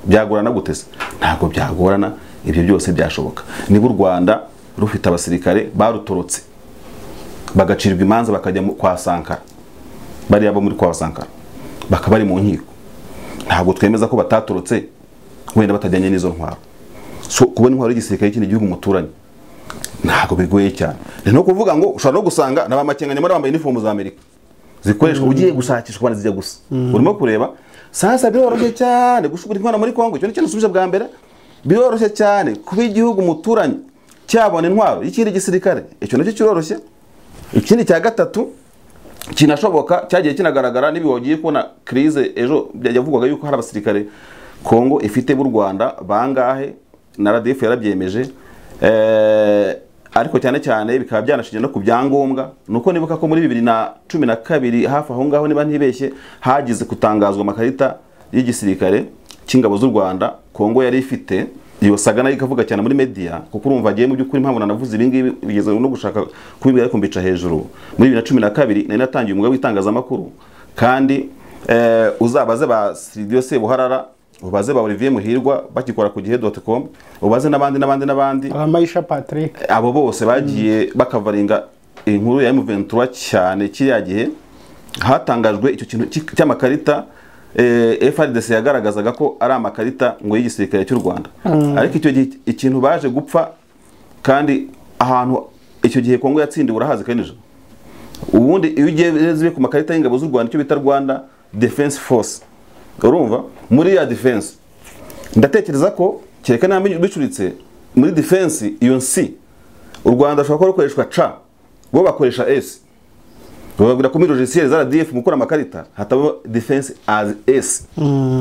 byagorana guteza ntabwo byagorana ibyo byose byashoboka niba u Rwanda rufite abasirikare barutorotse bagacirwa imanza bakajya kwa Sankara bari abo muri kwa Sankara bakabari mu nkiko ntabwo twemeza ko batatorotse wenda batajyanye n'izo ntwaro so kubona intwaro y'igisirikare cy'ikindi gihugu muturanye ntabwo bigoye cyane no kuvuga ngo ushobora no gusanga n'abamakenganya muri bambaye uniform za Amerika zikoreshwa ugiye gushakishwa bana zijya gusa urimo kureba sasa biroroshye cyane gushugura intwaro muri Kongo cyo n'icyo nasubije bwa mbere biroroshye cyane kuba igihugu muturanye cyabona intwaro y'ikindi gisirikare icyo nacyo kiroroshye ikindi cya gatatu kinashoboka cyagiye kinagaragara nibiwogiye kubona crise ejo byavugwaga yuko hari abasirikare Kongo ifite b'u Rwanda bangahe na RDF yarabyemeje ariko cyane cyane bikaba byanashingiye no ku byangombwa nuko nibuka ko muri 2012 hafi aho ngaho niba ntibeshye hagize kutangazwa amakarita y'igisirikare cy'ingabo z'u Rwanda Kongo yari ifite iyo saga nayo ikavuga cyane muri media kuko urumva agiye mu by'ukuri impamvu nanavuze ibi ngibi bigeze no gushaka kubibwira ariko mbica hejuru muri 2012 nari natangiye umugabo w'itangazamakuru kandi uzabaze ba Studio Sebuharara ubaze ba Olivier Muhirwa bakikora ku gihe.com ubaze n'abandi Amayisha Patrick abo bose bagiye bakavaringa inkuru ya M23 cyane kiriya gihe hatangajwe icyo kintu cy'amakarita FRDC yagaragazaga ko ari amakarita ngo y'igisirikare cy'u Rwanda ariko icyo gihe ikintu baje gupfa kandi ahantu icyo gihe Kongo yatsindiwe urahazi kanije ubundi iyo ugiye ku makarita y'ingabo z'u Rwanda cyo bita Rwanda Defense Force urumva muri ya defense ndatekereza ko cyerekana namenye bicuritse muri defense iyo C u Rwanda ashobora gukoreshwa C bo bakoresha S babwira ko muri logiciel za RDF mukora amakarita hatabo defense as S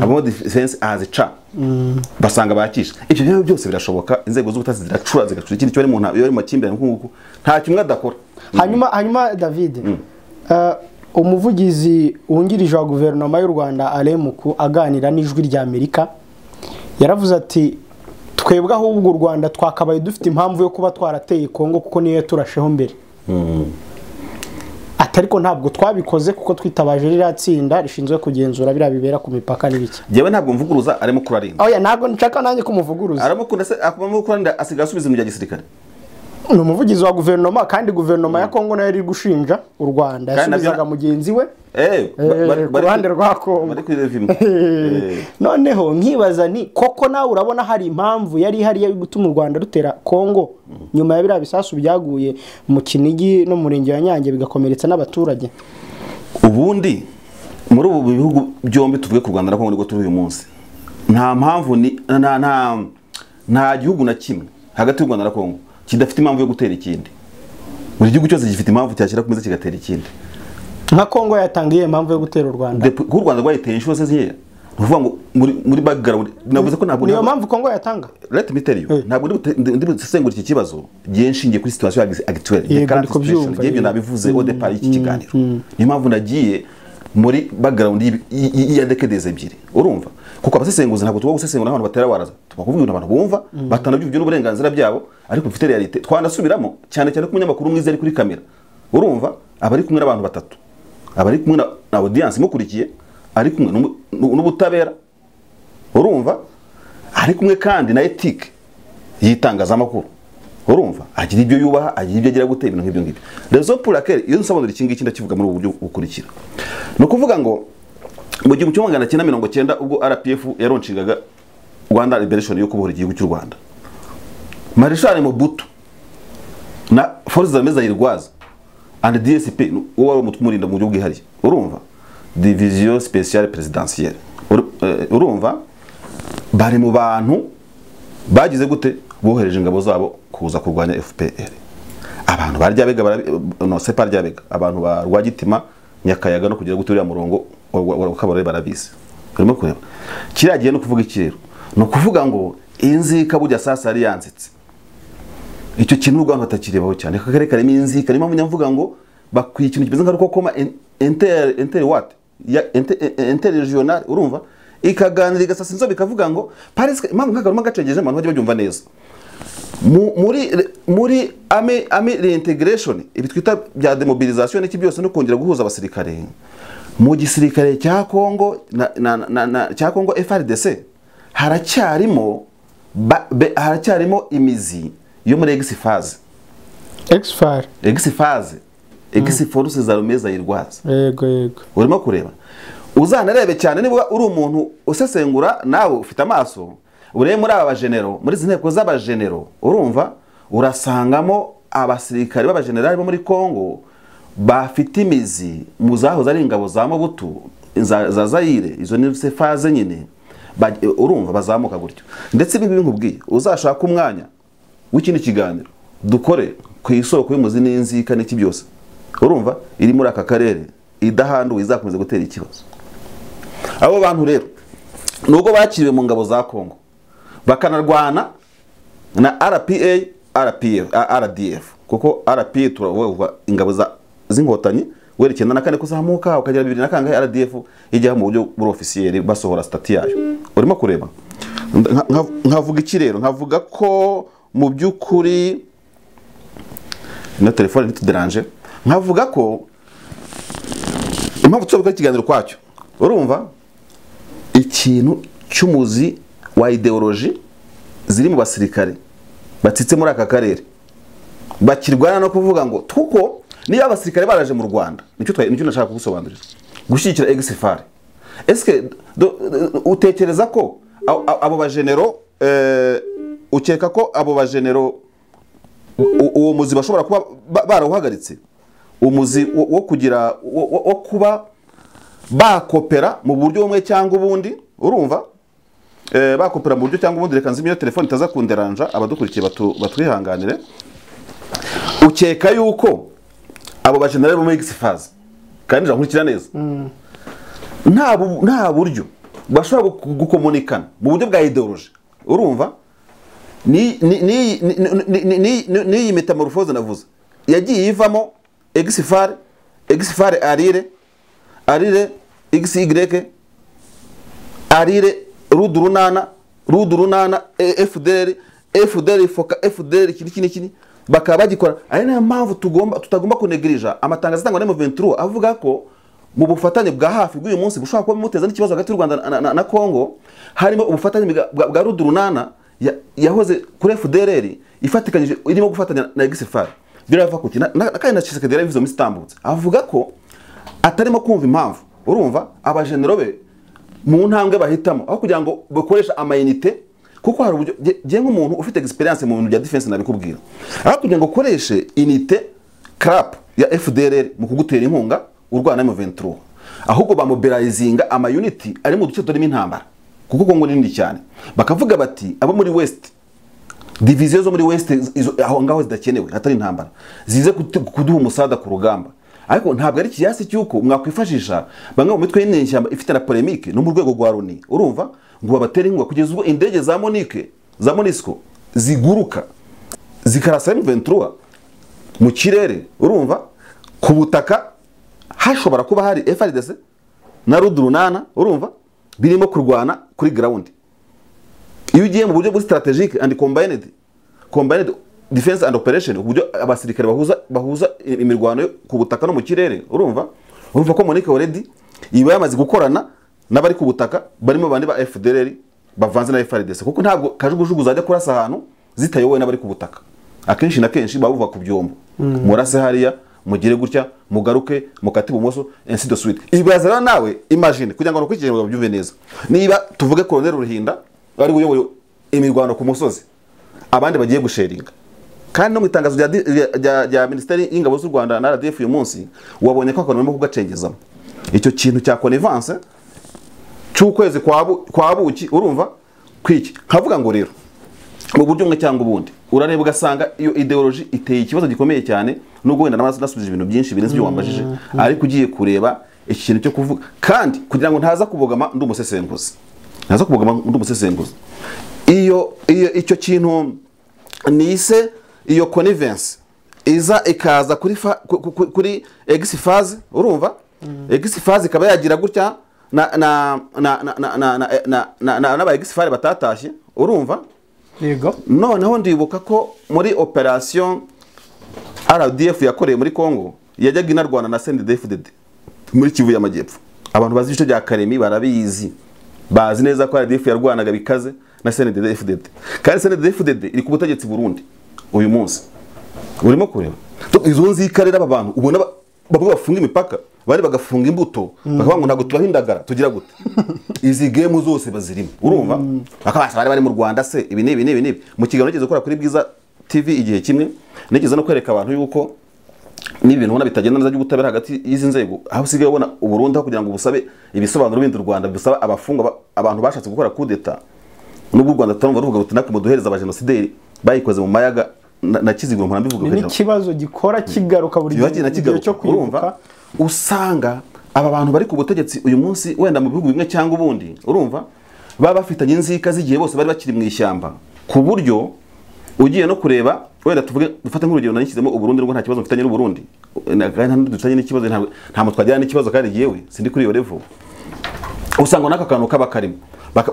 abo defense as C basanga bakisha icyo byo byose birashoboka inzego z'ubutasi ziracura zigacura ikindi cyo ari mu yo ari makimbirane nk'uko nta kimwe adakora hanyuma David umuvugizi wungirije wa guverinoma y'u Rwanda Alemuku aganira n'ijwi rya Amerika yaravuze ati twebwe ahubwo u Rwanda twakabaye dufite impamvu yo kuba twarateye Kongo kuko niyo turasheho mbere atariko ntabwo twabikoze kuko twitabaje riratsinda rishinzwe kugenzura bira bibera ku mipaka n'ibiki jewe ntabwo mvuguruza arimo kurarinda oya ntabwo nshaka nanjye kumuvuguruza arimo kundase akumamo kurinda asiga asubiza mu bya gisirikare ni umuvugizi wa guverinoma kandi guverinoma ya Kongo nayo iri gushinja u Rwanda yasubizaga mugenzi we ruhande rwa Kongo noneho nkibaza ni koko nawe urabona hari impamvu yari ihari yo gutuma u Rwanda rutera Kongo nyuma ya bira bisasu byaguye mu Kinigi no murenge wa Nyange bigakomeretsa n'abaturage ubundi muri ubu bihugu byombi tuvuge ku Rwanda na Kongo niko turi uyu munsi nta mpamvu ni nta gihugu na kimwe hagati y'u Rwanda na Kongo kidafite impamvu yo gutera ikindi buri gihugu cyose gifite impamvu cyashyira kumeza kigatera ikindi nka Kongo yatangiye impamvu yo gutera u Rwanda ku Rwanda rwayiteye inshuro se ziye uvuga ngo muri background navuze ko ntabwo niyo mpamvu Kongo yatanga. Let me tell you ntabwo ndi gusengura iki kibazo gishingiye kuri situation actuelle y'ibyo nabivuze au départ y'iki kiganiro. Niyo mpamvu nagiye muri background ya decades ebyiri urumva kuko abasesenguzi ntabwo tuba gusesengura abantu batera waraza tubakuvuga abantu bumva batanabyuvye n'uburenganzira byabo ariko bifite realite twanasubiramo cyane cyane ko umunyamakuru mwiza ari kuri kamera urumva abari kumwe n'abantu batatu abari kumwe na audience mukurikiye ari kumwe n'ubutabera urumva ari kumwe kandi na ethique yitangaza amakuru urumva agira ibyo yubaha agira ibyo agira gute ibintu nk'ibyo ngibyo rezo pour laquelle iyo nsobanura iki ngiki ndakivuga muri ubu buryo bukurikira no kuvuga ngo mu gihe cyo 1990 ubwo RPF yaronshingaga Rwanda Liberation yo kubohora igihugu cy'u Rwanda Marshal Mobutu na forces armées zairwaza and DSP uwo umutwe murinda mu buryo bwihariye urumva division spéciale présidentielle urumva bari mu bantu bagize gute bohereje ingabo zabo kuza kurwanya FPR abantu baryabega no sepa ryabega abantu ba Rwagitima Nyakayaga no kugira gute uriya murongo wa Kabarore barabise urimo kureba kiragiye no kuvuga ikirero no kuvuga ngo inzika bujya sasa ari yansitse icyo kintu Rwanda batakirebaho cyane kakare karimo inzika nimo mvuga ngo bakwiye ikintu kimeze nka koma inter what ya interregional urumva ikaganira igasasa inzo bikavuga ngo Paris impamvu nkagaruma gacegeje abantu bajye babyumva neza muri ame reintegration ibi twita bya demobilisation n'iki byose no kongera guhuza abasirikare mu gisirikare cya Kongo cya Kongo FRDC haracyarimo imizi yo muri ex-forces zarumeza yirwaza yego urimo kureba uzanarebe cyane niba uri umuntu usesengura nawe ufite amaso ureye muri aba bagenero muri zinteko z'abagenero urumva urasangamo abasirikare b'abagenerali bo muri Kongo bafite imizi muzaho ari ingabo za Mobutu za Zaire izo ni phase nyine urumva bazamuka gutyo ndetse ibi nkubwiye uzashaka umwanya w'ikindi kiganiro dukore ku isoko y'umuzi n'inzika n'iki byose urumva iri muri aka karere idahandu izakomeza gutera ikibazo abo bantu rero nubwo bakiriwe mu ngabo za Kongo bakanarwana na RDF kuko RPA turavuga ingabo za zinkotanyi werekenda na kane kuzamuka ukagera 2 nakanga RDF ijya mu buryo buri officiel basohora stati yayo urimo kureba nkavuga iki rero nkavuga ko mu byukuri na telefone ntituderange nkavuga ko impamvu tsobuka ikiganiro kwacyo urumva ikintu cy'umuzi wa ideology ziri mu basirikare batitse muri aka karere bakirwana no kuvuga ngo tuko niyo abasirikare baraje mu Rwanda nicyo nashaka kugusobanurira gushyikira ex-FARC eske utekereza ko abo bagenero ukeka ko abo bagenero uwo muzi bashobora kuba barawuhagaritse umuzi wo kugira wo kuba bakopera mu buryo bumwe cyangwa ubundi urumva bakopera mu buryo cyangwa ubundi reka nzimye telefone itaza kunderanja abadukurikiye batwihanganire ukeka yuko abo bagenerali bo muri ex-phase kandi nkurikira neza nta buryo bashobora gukomunikana mu buryo bwa ideology urumva ni metamorphose navuze yagiye ivamo ex-FARC arire XY arire rudurunana FDR foka FDR kini bakaba bagikora ari nayo mpamvu tutagomba kunegrija amatangazo atangwa na M23 avuga ko mu bufatanye bwa hafi bw'uyu munsi bushobora kuba muteza n'ikibazo hagati y'u Rwanda na Kongo harimo ubufatanye bwa rudurunana yahoze kuri FDR ifatikanyije irimo gufatanya na ex-FARC birava kuti kandi na Tshisekedi yarabivuze muri Stambutse avuga ko atarimo kumva impamvu urumva abagenero be mu ntambwe bahitamo aho kugira ngo bakoresha amayinite kuko hari uburyo je nk'umuntu ufite experience mu bintu bya defense nabikubwira aho kugira ngo ukoreshe inite crap ya FDR mu kugutera inkunga urwana na M23 ahubwo bamobilizinga ama unity ari mu duce turimo intambara kuko Kongo nini cyane bakavuga bati abo muri West division zo muri West aho ngaho zidakenewe hatari intambara zize kuduha umusada ku rugamba ariko ntabwo ari kiyasi cyuko mwakwifashisha bamwe mu mitwe y'inyeshyamba ifite na polemique no mu rwego rwa Loni urumva ngo babatere inkunga kugeza ubwo indege za Monisco ziguruka zikarasa M23 mu kirere urumva ku butaka hashobora kuba hari FARDC na RWANDA urumva birimo kurwana kuri ground. Iyo ugiye mu buryo bwa strategic and combined defense and operation uburyo abasirikare bahuza imirwano ku butaka no mu kirere urumva ko Monica already iba yamaze gukorana n'abari ku butaka barimo bandi ba FDLR bavanze na FARDC kuko ntabwo kajugujugu zajya kurasa ahantu zitayobowe n'abari ku butaka. Akenshi na kenshi babuva ku byombo murase hariya mugire gutya mugaruke mukati bumoso ainsi de suite. Ibazara nawe imagine kugira ngo nukwikije ngo byuve neza. Niba tuvuge Colonel Ruhinda ari uyoboye imirwano ku musozi abandi bagiye gusheringa kandi no mu itangazo rya Ministeri y'Ingabo z'u Rwanda na RDF uyu munsi wabonye ko akantu kugacengezamo icyo kintu cya connivence cy'ukwezi kwa buki urumva kwiki nkavuga ngo rero mu buryo umwe cyangwa ubundi urareba ugasanga iyo ideology iteye ikibazo gikomeye cyane nubwo wenda nasubije ibintu byinshi birenze byo wambajije ariko ugiye kureba iki kintu cyo kuvuga kandi kugira ngo ntaza kubogama ndi umusesenguzi iyo icyo kintu nise iyo connivence iza ikaza kuri X phase urumva X phase ikaba yagira gutya na X phase batatashye urumva yego noneho ndibuka ko muri operation RDF yakoreye muri Congo yajyaga inarwana na CNDD-FDD muri Kivu y'Amajyepfo. Abantu bazi icyo bya Karemi barabizi bazi neza ko RDF yarwanaga bikaze na CNDD-FDD kandi CNDD-FDD iri ku butegetsi Burundi uyu munsi urimo kureba izo nzikarera aba bantu ubona babo bafunga imipaka bari bagafunga imbuto bakavuga ngo ntago tubahindagara tugira gute izi game zose bazirimo urumva bakabasha bari mu Rwanda se ibi nibi mu kiganiro cyo gukora kuri Bwiza TV igihe kimwe nigeze no kwereka abantu yuko n'ibintu ubona bitagenda neza by'ubutabera hagati y'izi nzego aho usigaye ubona uburundi aho kugira ngo busabe ibisobanuro bindi u Rwanda bisaba abafunga abantu bashatse gukora coup d'etat n'ubwo u Rwanda tutamva ruvuga ruti nakwe muduhereza abajenosideri bayikoze mu mayaga na Kizigo mpora mbivuga ni ikibazo gikora kigaruka buri gihe cyo kwibuka usanga aba bantu bari ku butegetsi uyu munsi wenda mu bihugu bimwe cyangwa ubundi urumva baba bafitanye inzika zigiye bose bari bakiri mu ishyamba ku buryo ugiye no kureba wenda tuvuge dufate nk'urugero nanishyizemo uburundi ngo nta kibazo mfitanye n'u Burundi kandi dutanye n'ikibazo nta mutwajyana n'ikibazo kandi yewe sindi kuri iyo level usanga naka kantu kaba karimo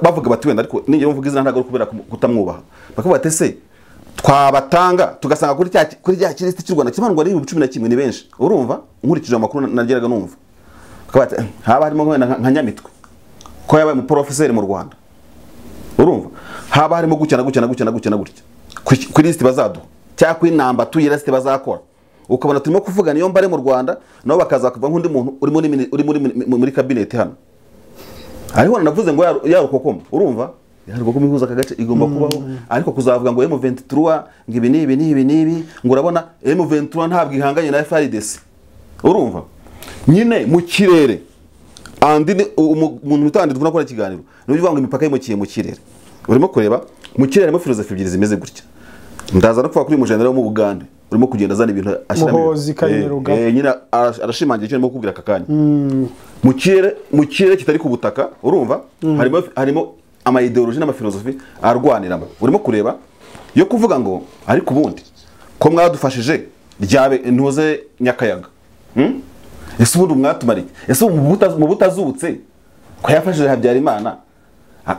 bavuga bati wenda ariko ninjye mvuga izina ntago kubera kutamwubaha bakavuga ati se twabatanga tugasanga kuri cya kiriste cy'u Rwanda kimandwa ari 11 ni benshi urumva nkurikije amakuru nageraga numva bakabati haba harimo nka Nyamitwe ko yabaye mu professeur mu Rwanda urumva haba harimo gucyana gutya kuri liste bazadu cyangwa kuri namba tu liste bazakora ukabona turimo kuvuga niyo mbare mu Rwanda nabo bakaza kuva nk'undi muntu uri muri cabinet hano ariho navuze ngo yarukokoma urumva yarukokoma ihuza kagace igomba kubaho ariko kuzavuga ngo M23 ngibi nibi ngo urabona M23 ntabwo ihanganye na FARDC urumva nyine mu kirere andi umuntu utanditse gukora ikiganiro n'ubivuga ngo imipaka yimukiye mu kirere urimo kureba mu kirere mo filozofi ebyiri zimeze gutya ndaza no kuva kuri mujenera wo mu Bugande urimo kugenda azana ibintu ashyira nyine arashimangira cyo arimo kubwira akakanya mu kirere kitari ku butaka urumva harimo ama ideology n'ama filozofi arwaniramo urimo kureba yo kuvuga ngo ariko ubundi ko mwadufashije ryabe ntuze Nyakayaga ese ubundi mwatumariye ese mu butazutse ko yafashije Habyarimana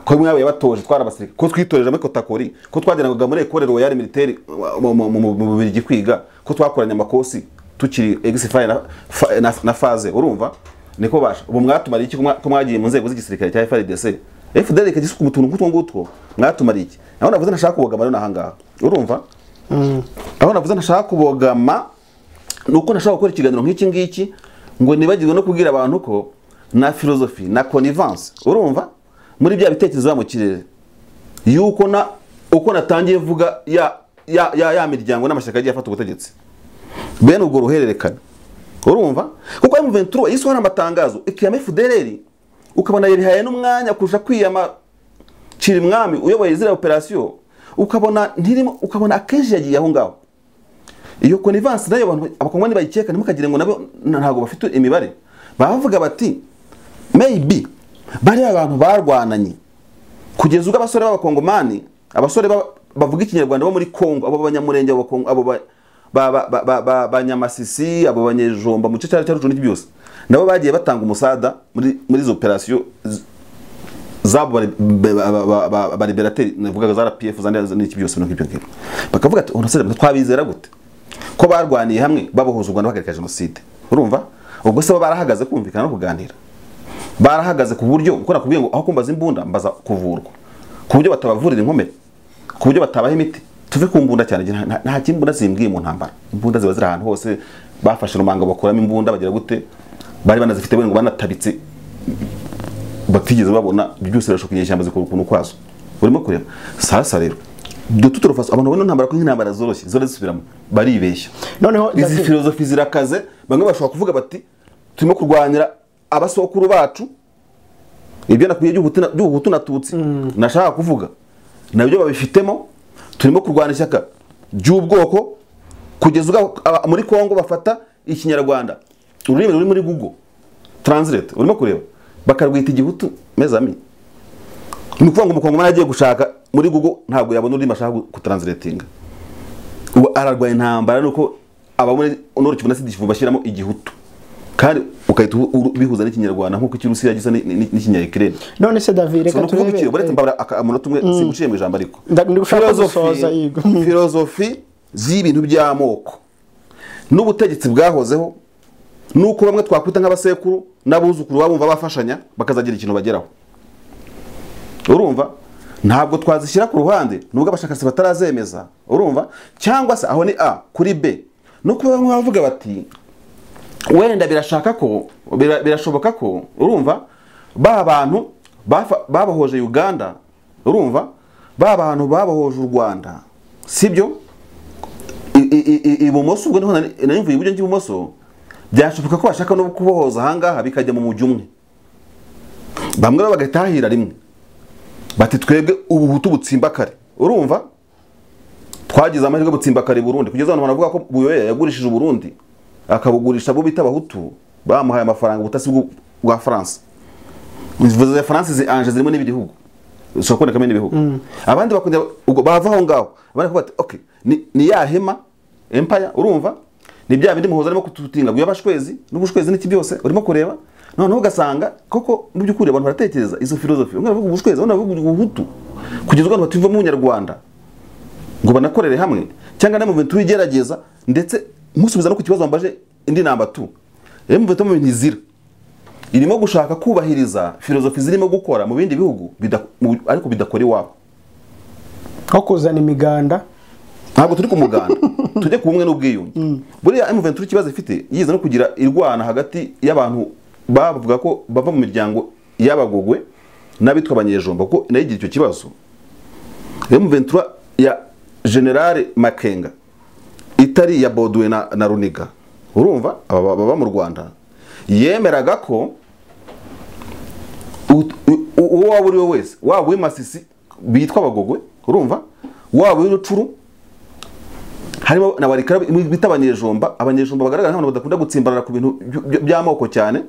ko mwawe yabatoje twarabasirika ko twitoreje muri Kotakori ko twageraga muri ekole royale militaire mu Bubiligi kwiga ko twakoranye amakosi tukiri exify na phase urumva niko basha ubu mwatumariye iki ko mwagiye mu nzego z'igisirikare cya FARDC FDL kagisuka umutuntu gutwo mwatumariye iki aho navuze nashaka kubogama rero nahanga urumva aho navuze nashaka kubogama nuko nashaka gukora ikiganiro nk'iki ngiki ngo nibagirwe no kubwira abantu ko na philosophy na connivence urumva muri bya bitekerezo mu kirere yuko uko natangiye vuga ya miryango n'amashyaka agiye afata ubutegetsi bene ubwo ruhererekana urumva kuko M23 yisohora amatangazo ikiyama FDLR ukabona yarihaye n'umwanya kurusha kwiyama ciri mwami uyoboye zira operation ukabona ntirimo ukabona akenshi yagiye aho ngaho iyo connivance nayo abantu abakongomani bayikeka ntimukagire ngo nabo ntago bafite imibare bavuga bati maybe bari abantu barwananye kugeza ubwo abasore b'abakongomani abasore bavuga ikinyarwanda bo muri Kongo abo banyamurenge abo Kongo abo banyamasisi abo banyejomba mu cyicaro cyacu n'iki byose nabo bagiye batanga umusada muri izo operation zabo ba liberateri navuga za RPF zandi n'iki byose n'iki byose bakavuga ati onasere twabizera gute ko barwaniye hamwe babohoza u Rwanda bagarika jenoside urumva ubwo se barahagaze kumvikana no kuganira barahagaze ku buryo ukora kubiye ngo aho kumbaza imbunda mbaza kuvurwa ku buryo batabavurira inkomere ku buryo batabaha imiti tuve ku mbunda cyane nta kimbunda zimbwiye mu ntambara imbunda ziba ziri ahantu hose bafashe rumanga bakuramo imbunda bagira gute bari banazifite ngo banatabitse batigeze babona byose rashokiye cyamba zikora ukuntu kwazo urimo kureba sasa rero dututurufasa abantu bano ntambara ko nk'intambara zoroshye zore zisubiramo baribeshya noneho izi filozofi zirakaze bamwe bashobora kuvuga bati turimo kurwanira abasokuru bacu ibyo nakuye by'ubuhutu natutsi nashaka kuvuga nabyo babifitemo turimo kurwana ishyaka by'ubwoko kugeza muri Kongo bafata ikinyarwanda ururimi ruri muri Google Translate urimo kureba bakarwita igihutu mezami ni kuvuga ngo umukongomani agiye gushaka muri Google ntabwo yabona ururimi ashaka kutranslatinga ubu ararwaye intambara nuko aba muri onoro kivu bashyiramo igihutu kandi ukahita bihuza n'ikinyarwanda nkuko ikirusiya gisa n'ikinyayikirene none se David reka turebe baretse mbabara amunota umwe simuciye mu ijambo ariko filozofi z'ibintu by'amoko n'ubutegetsi bwahozeho nuko bamwe twakwita nk'abasekuru n'abuzukuru babumva bafashanya bakazagira ikintu bageraho urumva ntabwo twazishyira ku ruhande nubwo abashakashatsi batarazemeza urumva cyangwa se aho ni A kuri B nuko bamwe bavuga bati wenda birashoboka ko urumva ba bantu babahoje Uganda urumva ba bantu babahoje u Rwanda sibyo ibumoso ubwo nanyumvuye iburyo ngibumoso byashoboka ko bashaka no kubohoza ahangaha bikajya mu mujyi umwe bamwe bagatahira rimwe bati twebwe ubuhutu butsimbakare urumva twagize amahirwe butsimbakare Burundi kugeza abantu baravuga ko Buyoya yagurishije Burundi akabugurisha bo bita abahutu bamuhaye amafaranga ubutasi bwa France bivuze France zanje zirimo n'ibihugu ushobora kubona n'ibihugu abandi bakunda bava aho ngaho abandi kuvuga ati okay ni ya hema empire urumva ni bya bindi muhoza arimo kututinga bw'abashwezi n'ubushwezi n'iki byose urimo kureba noneho ugasanga koko mu by'ukuri abantu baratekereza izo filozofi umwe avuga ubushwezi undi avuga ubuhutu kugeza ubwo batuva mu Nyarwanda ngo banakorere hamwe cyangwa na M23 igerageza ndetse musubiza no ku kibazo bambaje indi namba 2 M23 mu ntizira irimo gushaka kubahiriza filozofi zirimo gukora mu bindi bihugu ariko bidakora iwabo aho kuzana imiganda ntabwo turi ku muganda tujye ku bumwe n'ubwiyunge buriya M23 kibazo ifite yize no kugira irwana hagati y'abantu bavuga ko bava mu miryango y'abagogwe n'abitwa abanyejomba ko nayo igira icyo kibazo M23 ya General Makenga itari ya Baudouin na Runiga urumva baba mu Rwanda yemeraga ko uwo waba uri wese waba w'imasisi bitwa abagogwe urumva waba w'urucuru harimo nabarikara bita abanyejomba bagaragara nk'abantu badakunda gutsimbarara ku bintu by'amoko cyane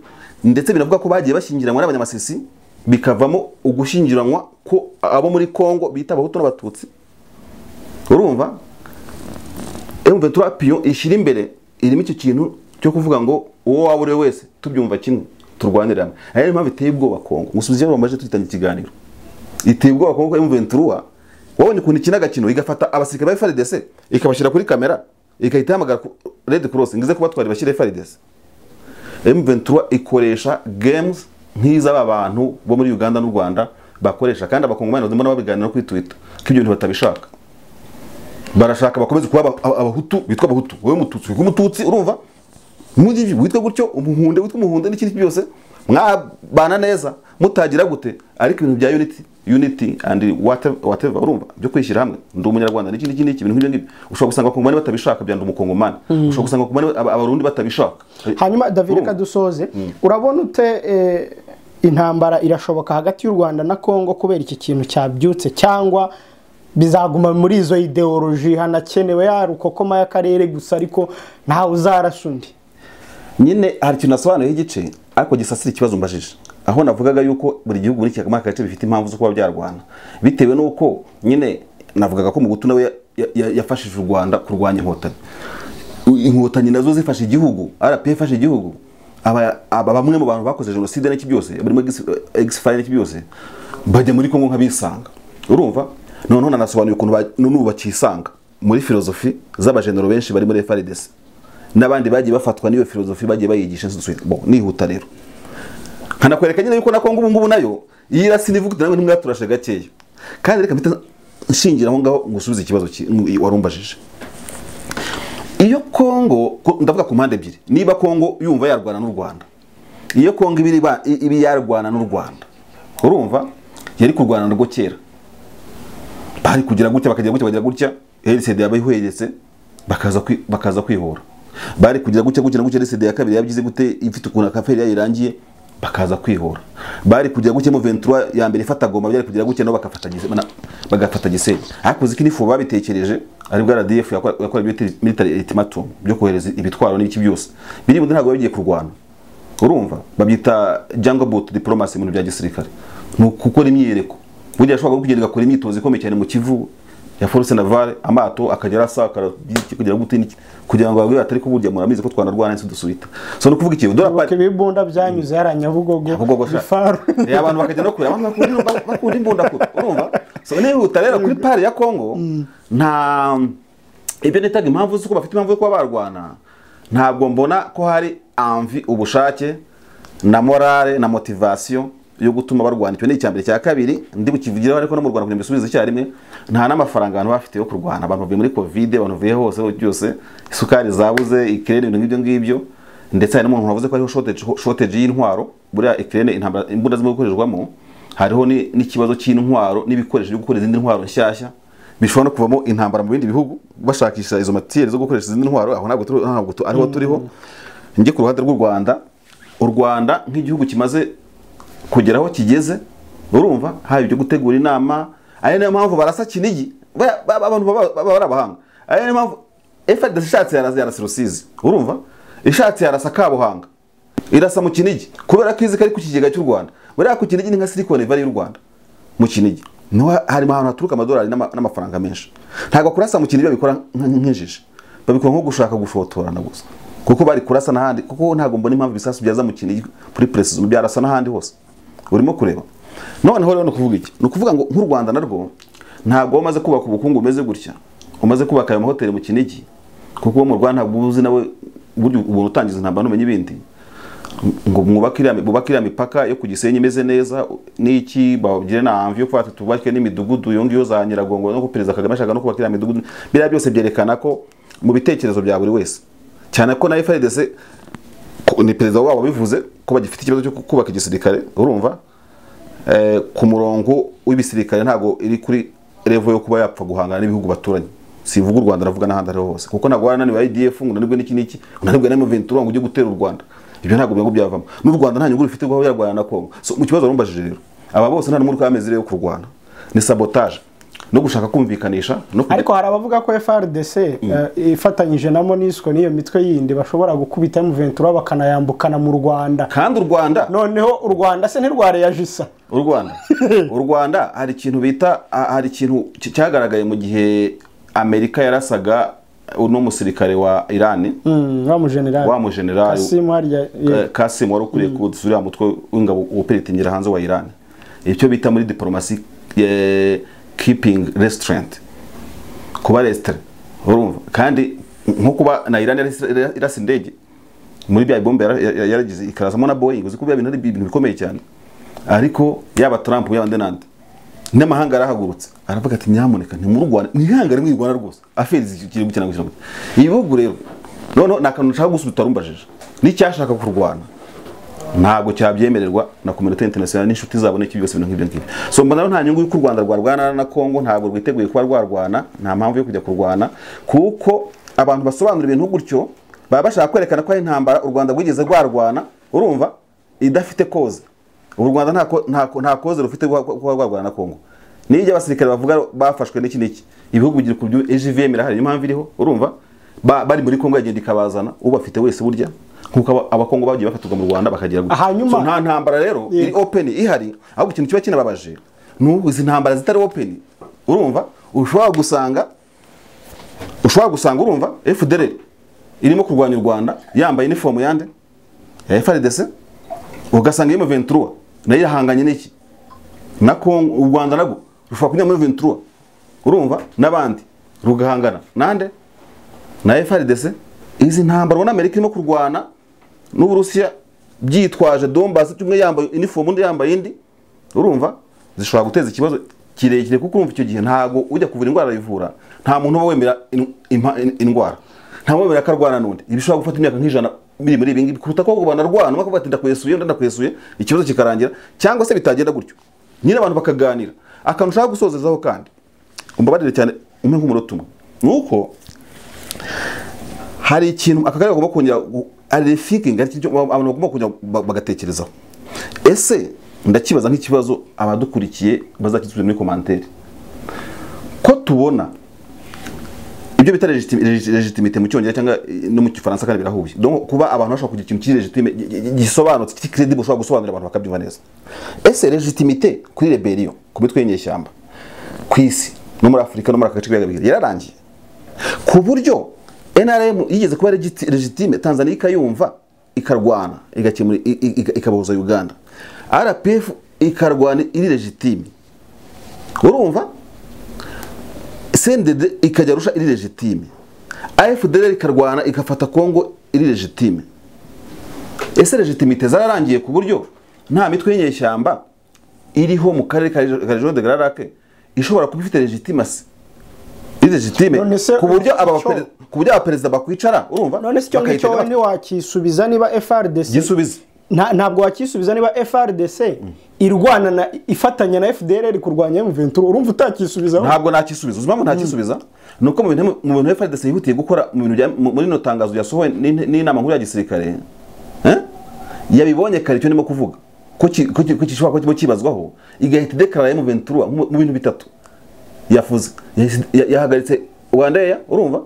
ndetse binavuga ko bagiye bashyingiranwa n'abanyamasisi bikavamo ugushyingiranwa ko abo muri Kongo bita abahutu n'abatutsi urumva M23 piyo ishira imbere irimo icyo kintu cyo kuvuga ngo uwo waba uri wese tubyumva kimwe turwanirana ari impamvu iteye ubwoba Kongo musubize bamaje tutanye ikiganiro iteye ubwoba Kongo M23 wabonye ukuntu ikina gakino igafata abasirikare ba FARDC ikabashira kuri kamera ikahita hamagara Red Cross ngize kubatwara bashire FARDC M23 ikoresha games nk'iza abantu bo muri Uganda n'u Rwanda bakoresha kandi abakongomani ndimo nababiganira kuri Twitter ko ibyo bintu batabishaka barashaka bakomeze kuba abahutu bitwa abahutu wowe mututsi w'umututsi urumva mugiye witwa gutyo umuhunde n'ikindi byose mwabana neza mutagira gute ariko ibintu bya unity and whatever urumva byo kwishyira hamwe ndi umunyarwanda n'ikindi ibintu nk'ibyo ngibyo ushobora gusanga abakongomani batabishaka byanda umukongomani ushobora gusanga abakongomani abarundi batabishaka hanyuma David reka dusoze urabona ute intambara irashoboka hagati y'u Rwanda na Kongo kubera iki kintu cyabyutse cyangwa bizaguma muri izo ideology, hanakenewe ya rukokoma y'akarere gusa ariko ntawe uzarasha undi. Nyine hari ikintu nasobanuye igice ariko gisasira ikibazo mbajije, aho navugaga yuko buri gihugu muri kiyakama gace bifite impamvu zo kuba byarwana, bitewe nuko nyine navugaga ko mu gutu nawe yafashije u Rwanda kurwanya inkotanyi. Inkotanyi nazo zifashe igihugu, RP yafashe igihugu, bamwe mu bantu bakoze jenoside n'iki byose barimo exfire n'iki byose bajya muri Kongo nk'abisanga. Urumva noneho nanasobanuye ukuntu n'ubu bakisanga muri filozofi z'abajenero benshi bari muri FRDC n'abandi bagiye bafatwa n'iyo filozofi bagiye bayigisha nsubira. Bon, nihuta rero kanakwereka nyine yuko na Kongo ubu ngubu nayo yirasi nivuga nawe ntimwaturashe gakeya, kandi reka mpita nshingira aho ngaho ngusubiza ikibazo warumbajije. Iyo Kongo ndavuga ku mpande ebyiri, niba Kongo yumva yarwana n'u Rwanda, iyo Kongo ibi yarwana n'u Rwanda, urumva yari kurwana narwo kera, bari kugira gutya bakagira gutya bagira gutya, RCD yabayihweretse bakaza kwihora, bari kugira gutya gutya gutya, RCD ya kabiri yabyize gute ifite ukuntu akaferi yayirangiye bakaza kwihora, bari kugira gutya M23 ya mbere ifata Goma, byari kugira gutya no bagafata Gisenyi. Ariko ziki nifu babitekereje ari bwa RDF yakora military ultimatum byo kohereza ibitwaro n'ibiki byose biri muri ntago bagiye kurwana. Urumva babyita jungle boat diplomacy mu bya gisirikare, nuko imyereko burya ashobora kugenda gakora imyitozo ikomeye cyane mu Kivu ya force navale, amato akagera asakara kugira gute kugira ngo bagwe atari ko burya muramize ko twanarwana n'isi dusubita. So no kuvuga iki dora pa ibibunda byanyuze yaranyabugogo bifaru abantu bakajya no kure abantu bakunda imbunda kure. Urumva so nihuta rero kuri pari ya Kongo nta ibyo nitaga impamvu z'uko bafite impamvu yo kuba barwana, ntabwo mbona ko hari envie, ubushake na morale na motivation yo gutuma barwana. Icyo ni icyambere. Cya kabiri ndi bukivugira ariko no mu Rwanda kugira mbisubize icyarimwe, nta n'amafaranga abantu bafite yo kurwana. Abantu bavuye muri covid, abantu bavuye hose byose, isukari zabuze, Ukraine ibintu ngibyo, ndetse hari n'umuntu wavuze ko ariho shortage y'intwaro. Buriya Ukraine imbunda zimwe gukoreshwamo, hariho n'ikibazo cy'intwaro n'ibikoresho byo gukora izindi ntwaro nshyashya bishobora no kuvamo intambara mu bindi bihugu, bashakisha izo materiel zo gukoresha izindi ntwaro. Aho ntabwo ariho turiho. Njye ku ruhande rw'u Rwanda, u Rwanda nk'igihugu kimaze kugeraho kigeze, urumva haye byo gutegura inama, ari nayo mpamvu barasa Kinigi abantu baba abahanga, ari nayo mpamvu FDC ishatse yarasa Rusizi, urumva ishatse yarasa Kabuhanga, irasa mu Kinigi kubera ko izika ari ku kigega cy'u Rwanda. Buriya ku Kinigi ni nka Silicon Valley y'u Rwanda. Mu Kinigi no hari ahantu haturuka amadolari n'amafaranga menshi. Ntabwo kurasa mu Kinigi babikora nk'injiji, babikora nko gushaka gushotorana gusa, kuko bari kurasa n'ahandi, kuko ntabwo mbona impamvu bisasu byaza mu Kinigi kuri precision byarasa n'ahandi hose. Urimo kureba noneho rero no kuvuga iki, no kuvuga ngo nk'u Rwanda narwo ntabwo umaze kubaka ubukungu umeze gutya, umaze kubaka ayo mahoteli mu Kinigi, kuko mu Rwanda ntabwo uzi nawe buryo ubuntu utangiza intambara numenye ibindi ngo mwubakira imipaka yo ku Gisenyi imeze neza n'iki, bagire na envie yo kwata tubake n'imidugudu yongiyo za Nyiragongo, no kupereza Kagame ashaka no kubakira imidugudu. Bira byose byerekana ko mu bitekerezo bya buri wese, cyane ko na FRDC ni perezida wabo bivuze ko bagifite ikibazo cyo kubaka igisirikare. Urumva ku murongo w'ibisirikare ntago iri kuri level yo kuba yapfa guhangana n'ibihugu baturanye. Sivuga u Rwanda, navuga n'ahandi ari hose, kuko ntabwo warananiwe IDF ngo nanibwe n'iki unanibwe na M23 ngo ujye gutera u Rwanda. Ibyo ntabwo byavamo. N'u Rwanda nta nyungu rufite guho yarwana na Kongo. So mu kibazo rumbajije rero, aba bose nta n'umuri kwameze rero kurwana, ni sabotage no gushaka kumvikanisha no. Ariko hari abavuga ko FRDC ifatanyije na MONUSCO niyo mitwe yindi bashobora gukubita M23 bakanayambukana mu Rwanda. Kandi u Rwanda noneho u Rwanda se ntirware yajisa u Rwanda hari ikintu bita, hari ikintu cyagaragaye mu gihe Amerika yarasaga uno musirikare wa Iran, wa mu general Kasim wari ukuriye kudusura mutwe w'ingabo uperitingira hanze wa Iran. Icyo bita muri diplomasi keeping restraint, kuba restraint. Urumva kandi nko kuba na Iran irasa indege muri bya bombe yaragize ikarasamo na Boeing, uzi kuba ibintu bikomeye cyane. Ariko yaba Trump yaba ndenande n'amahanga arahagurutse aravuga ati nyamuneka ni mu Rwanda, ni ihangare mu Rwanda rwose aferi zikiri gukina gukina. Ibihugu rero none nakantu nshaka gusubita rumbajije n'icyashaka kurwana ntabwo cyabyemererwa na community international n'inshuti zabo n'iki byose ibintu nk'ibyo ngibyo. So mbona nta nyungu y'u Rwanda rwarwana na Kongo, ntabwo rwiteguye kuba rwarwana, nta mpamvu yo kujya kurwana, kuko abantu basobanura ibintu gutyo baba bashaka kwerekana ko ari intambara u Rwanda rwigeze rwarwana, urumva idafite koze. U Rwanda nta koze rufite kuba rwarwana na Kongo. n'ijya abasirikare bavuga bafashwe n'iki n'iki ibihugu bigira ku byo EGVM irahari impamvu iriho urumva bari muri Kongo yagenda ikabazana ubafite wese burya nkuko abakongo bagiye bafaturwa mu Rwanda bakagira gutyo nta ntambara rero iri open ihari ahubwo ikintu kiba kinababaje n'ubu izi ntambara zitari open urumva ushobora gusanga urumva FDL irimo kurwanya u Rwanda yambaye uniform yande ya FARDC ugasanga M23 nayo yahanganye n'iki na Kongo u Rwanda nago rushobora kujya muri M23 urumva nabandi rugahangana nande na FARDC izi ntambara ubona Amerika irimo kurwana n'Uburusiya byitwaje Donbass cyumwe yambaye uniform undi yambaye indi urumva zishobora guteza ikibazo kirekire kuko urumva icyo gihe ntago ujya kuvura indwara yivura nta muntu uba wemera indwara nta wemera karwana nundi ibishobora gufata imyaka nk'ijana muri ibi ngibi kuruta ko banarwana bako bati ndakwesuye ikibazo kikarangira cyangwa se bitagenda gutyo nyine abantu bakaganira akantu ushaka gusozezaho kandi umbabarire cyane umwe nk'umunota umwe nuko hari ikintu akagari bagomba kongera ari thinking aricyo abantu bagomba kujya bagatekerezaho ese ndakibaza nk'ikibazo abadukurikiye bazakisubiza muri commentaire ko tubona ibyo bita legitimité mu cyongereza cyangwa no mu Gifaransa kandi birahuye donc kuba abantu bashobora kugira ikintu legitime gisobanutse kiti credible ushobora gusobanurira abantu bakabyumva neza ese legitimité kuri rebellion ku mitwe y'inyeshyamba ku isi no muri Afrika no muri akace k'ibigabiro yararangiye ku buryo NRM yigeze kuba legitime Tanzania ikayumva ikarwana igakemura ikaboza Uganda RPF ikarwana iri legitime urumva CNDD ikajya rusha iri legitime AFDL ikarwana ikafata Kongo iri legitime ese legitimite zararangiye ku buryo nta mitwe y'inyeshyamba iriho mu karere ka Region de Grand Lac ishobora kuba ifite legitimacy legitime ku buryo abaperezida bakwicara urumva none se cyo ni wakisubiza niba FRDC gisubiza ntabwo wakisubiza niba FRDC irwana na ifatanya na FDLR kurwanya M23 urumva utakisubiza ntabwo nakisubiza uzumva ntakisubiza nuko mu bintu FRDC yihutiye gukora mu bintu muri no tangazo yasohoye n'inama nkuru ya gisirikare yabibonye kare cyo nimo kuvuga ko kishobora ko kibazwaho igahita declare M23 mu bintu bitatu yafuze yahagaritse Rwanda urumva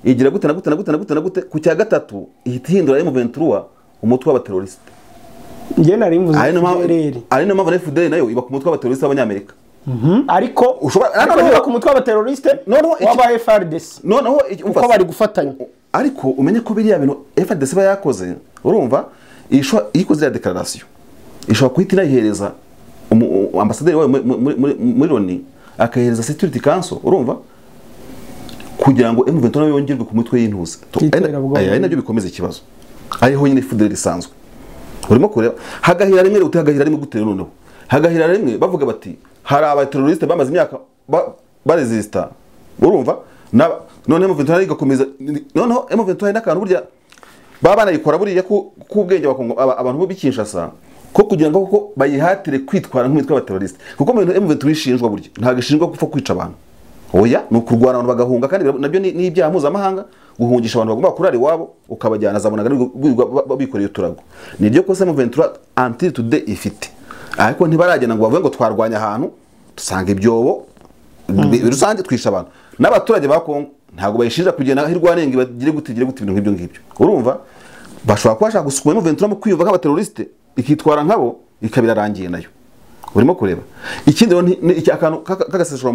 igira gute na gute ku cya gatatu ihita hindura M23 umutwe w'abateroriste nge nari mvuze ari no mpamvu FDL nayo iba ku mutwe w'abateroriste b'abanyamerika ariko ushobora ku mutwe w'abateroriste w'aba FRDC noneho uko bari gufatanya ariko umenye ko biriya bintu FRDC bayakoze urumva ikoze ya declaration ishobora kuhita inayihereza ambasaderi wayo muri Loni akahereza Security Council urumva kugira ngo M23 yongerwe ku mutwe y'intuza ari nabyo bikomeza ikibazo ariho nyine FDL isanzwe urimo kureba hagahira rimwe utagahira rimwe gutera noneho hagahira rimwe bavuga bati hari abateroriste bamaze imyaka baresista urumva none M23 igakomeza noneho M23 n'akantu burya baba banayikora buriya ku ubwenge bakongo abantu bo bikinshasa ko kugira ngo koko bayihatire kwitwara nk'umutwe w'abateroriste kuko mu M23 ishinjwa burya ntago ishinjwa gupfa kwica abantu oya no kurwana abantu bagahunga kandi nabyo ni ibyaha mpuzamahanga guhungisha abantu bagomba kurara iwabo ukabajyana zabonaga bikoreye uturago niryo ko M23 until today ifite ariko ntibaragena ngo bavuge ngo twarwanya ahantu dusanga ibyobo birusange twisha abantu n'abaturage ba Kongo ntago bayishinja kugenda hirwanenge bagire gute ibintu nk'ibyo ngibyo urumva bashobora kubashaka gusukuma M23 mu kwiyumva nk'abateroriste ikitwara nkabo ikabirarangiye nayo urimo kureba ikindi ni iki akantu kagasesura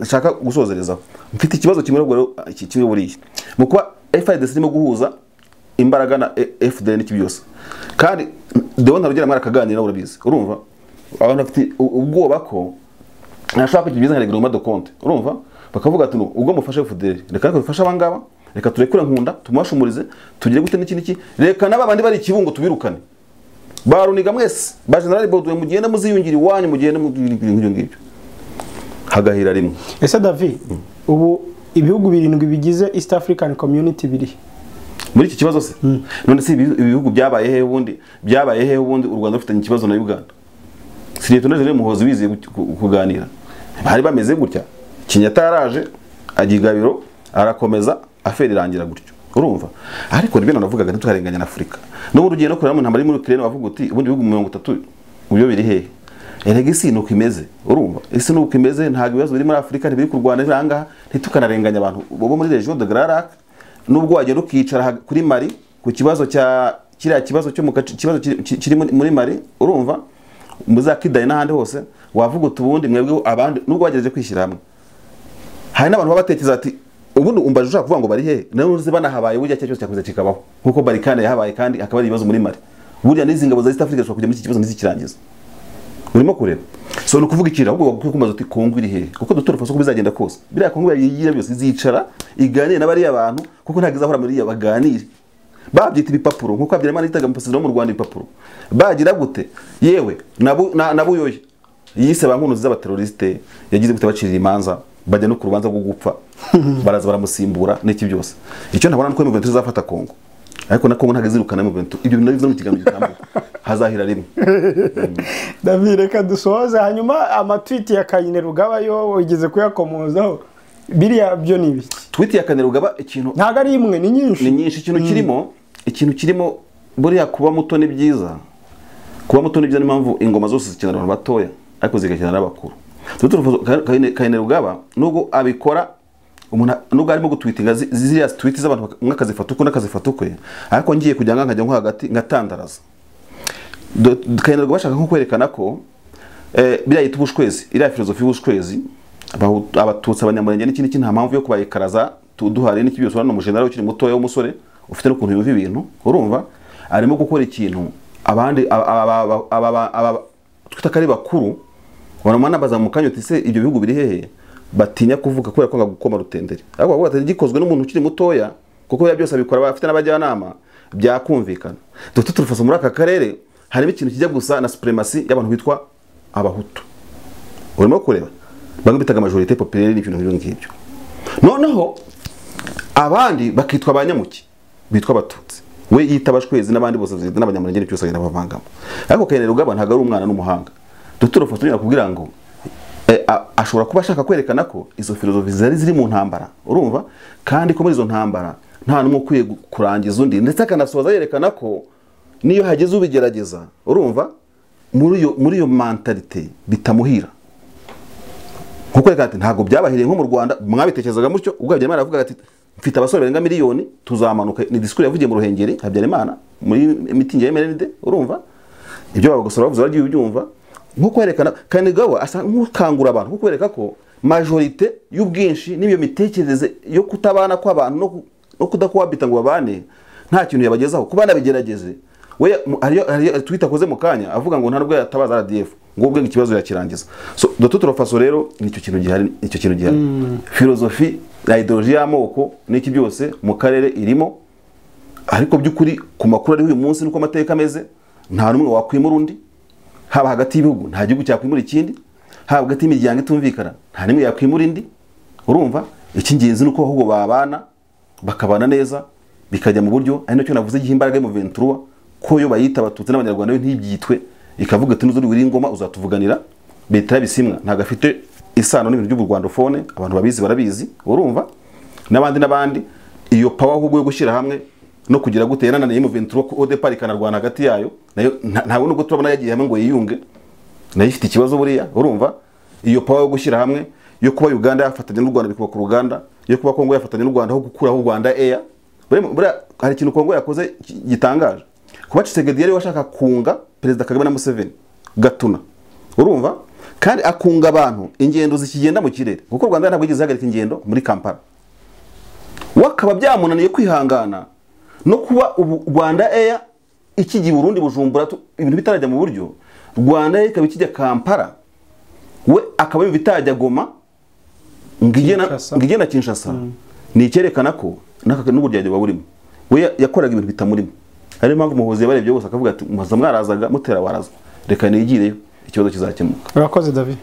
nshaka gusozerezaho mfite ikibazo kimwe rwo kimwe buriye mu kuba FIDC irimo guhuza imbaraga na FDL n'iki byose kandi ndabona rugera mwara kaganira urabizi urumva abantu bafite ubwoba ko nashaka kugibiza nka reglement de compte urumva bakavuga ati ubwo mufashe FDL reka ko bifasha abangaba reka turekure nkunda tumwashumurize tugire gute n'iki reka nababandi bari ikibungo tubirukane baruniga mwese ba general Baudouin mugenda muziyungira iwanyu mugenda ngibyo ngibyo hagahira rimwe ese David ubu ibihugu birindwi bigize East African Community biri muri iki kibazo se none se ibihugu byabaye he ubundi u Rwanda rufitanye ikibazo na Uganda Siriyeto naje muhozi wize kuganira bari bameze gutya Kinyata yaraje agigabiro arakomeza aferi irangira gutyo urumva ariko nibyo navugaga ntituharenganya na Afrika no urugendo kurera mu ntambara muri Ukraine bavuga uti ubundi bihugu 30 ubyo biri he erega isi nuko imeze urumva isi nuko imeze ntago ibibazo biri muri Afrika ntibiri ku Rwanda biranga ntitukanarenganya abantu bo muri region de Grand Lac nubwo wagenda ukicara kuri Mali ku kibazo cya kiriya kibazo cyo mu kibazo kiri muri Mali urumva muzakidaye n'ahandi hose wavuga utubundi mwebwe abandi nubwo bagejeje kwishyira hamwe hari n'abantu babatekereza ati ubundi umbaje ushaka kuvuga ngo bari he nawe uzi banahabaye burya cyose cyakuze kikabaho nkuko barikane yahabaye kandi akaba ari ibibazo muri Mali burya n'izingabo za East Africa zishobora kujya muri iki kibazo ntizikirangiza urimo kureba so no kuvuga ikira ahubwo kukumaza uti Kongo iri he kuko dutora faso ko bizagenda kose biriya Kongo yayigira byose izicara iganire n'abari abantu kuko ntagize ahora muri baganire babyita ibipapuro nkuko abyirema nitaga mu mu Rwanda ibipapuro bagira gute yewe nabuyoye yise bankunuzi z'abateroriste yagize gute bacirira imanza bajya no ku rubanza rwo gupfa baraza baramusimbura n'iki byose icyo ntabona nuko M23 zafata Kongo ariko na Kongo ntagazirukana M23 ibyo bintu bizo mu kiganiro gitambuka hazahira rimwe David reka dusoze hanyuma amatweet ya Kayine Rugaba yo wigeze kuyakomozaho biriya byo ni ibiki tweet ya Kayine Rugaba ikintu ntago ari imwe ni nyinshi ikintu kirimo buriya kuba muto ni byiza n'impamvu ingoma zose zikenera abantu batoya ariko zigakenera n'abakuru Kayine Rugaba nubwo abikora umuntu nubwo arimo gutwitinga ziriya tweet z'abantu mwakazifata uko nakazifata uko ariko ngiye kujya nkajya nko hagati ngatandaraza Kayine Rugaba bashaka nko kwerekana ko biriya yita ubushwezi iriya filozofi y'ubushwezi abatutsi abanyamurenge n'ikindi nta mpamvu yo kubayikaraza duhari n'iki byose no mujenera ukiri mutoya w'umusore ufite n'ukuntu yumva ibintu urumva arimo gukora ikintu abandi twita kari bakuru barumana bazamukanya uti se ibyo bihugu biri hehe batinya kuvuga kubera ko ngagukoma rutendere ariko bavuga ati gikozwe n'umuntu ukiri mutoya kuko bya byose abikora bafite n'abajyanama byakumvikana dufite turufasa muri aka karere harimo ikintu kijya gusa na supremacy y'abantu bitwa abahutu urimo kureba bamwe bitaga majorité populaire n'ibintu nk'ibyo noneho abandi bakitwa abanyamuki bitwa abatutsi we yita abashwezi n'abandi bose n'abanyamurenge cyose agenda bavangamo ariko Kayine Rugaba ntago ari umwana n'umuhanga Dr. Faustin kugira ngo ashobora kuba ashaka kwerekana ko izo filozofi ziri mu ntambara urumva kandi ko muri izo ntambara nta numwe ukwiye kurangiza undi ndetse akanasoza yerekana ko niyo hageze ubigerageza urumva muri iyo mentalite bitamuhira kuko reka ati ntago byabahiriye nko mu Rwanda mwabitekerezaga mutyo ubwo Habyarimana avuga ati mfite abasore barenga miliyoni tuzamanuka ni discours yavugiye mu Ruhengeri Habyarimana muri mitingi ya MND urumva ibyo babagosora bavuze bagiye ubyumva nko kwerekana Kayine Rugaba asa nk'ukangura abantu nko kwereka ko majorité y'ubwinshi n'iyo mitekerereze yo kutabana kw'abantu no kudakwabita ngo babane nta kintu yabagezaho kuba nabigerageze we ari twita koze mu kanya avuga ngo nta nubwo yatabaza RDF ngo ubwe ikibazo yakirangiza so Dr. Faso rero nicyo kintu gihari filozofi ya ideology y'amoko n'iki byose mu karere irimo ariko by'ukuri ku makuru ari uyu munsi nuko amateka ameze nta numwe wakwimura undi haba hagati y'ibihugu nta gihugu cyakwimura ikindi haba hagati y'imiryango itumvikana nta nimwe yakwimura indi urumva icy'ingenzi nuko ahubwo babana bakabana neza bikajya mu buryo ari nacyo navuze igihimbaraga mu M23 ko yo bayita abatutsi n'abanyarwanda we ntibyitwe ikavuga ati nuzuri wiri ngoma uzatuvuganira Bertrand Bisimwa ntago afite isano n'ibintu by'u Rwandofone abantu babizi barabizi urumva n'abandi iyo power ahubwo yo gushyira hamwe no kugira gute yanananiye mu M23 ko ODP ikanarwana hagati yayo nayo ntawe nubwo turabona yagiye hamwe ngo yiyunge nayo ifite ikibazo buriya urumva iyo power yo gushyira hamwe yo kuba Uganda yafatanya n'u Rwanda bikuba ku Ruganda yo kuba Kongo yafatanya n'u Rwanda ho gukuraho Rwanda Air buriya hari ikintu Kongo yakoze gitangaje kuba Tshisekedi yari washaka kunga Perezida Kagame na Museveni gatuna urumva kandi akunga abantu ingendo zikigenda mu kirere kuko Rwanda ntabwo yigeze hagarika ingendo muri Kampala wakaba byamunaniye kwihangana no kuba Rwanda Air ikigiye Burundi Bujumbura ibintu bitarajya mu buryo Rwanda Air ikaba ikijya Kampala we akaba bitajya Goma ngigena Kinshasa ni icyerekana ko n'uburyaryo baburimo we yakoraga ibintu bitamurimo ari mpamvu umuhozi yabarebye bose akavuga ati muhaza mwarazaga mutera waraza reka nigireyo ikibazo kizakemuka. Urakoze David.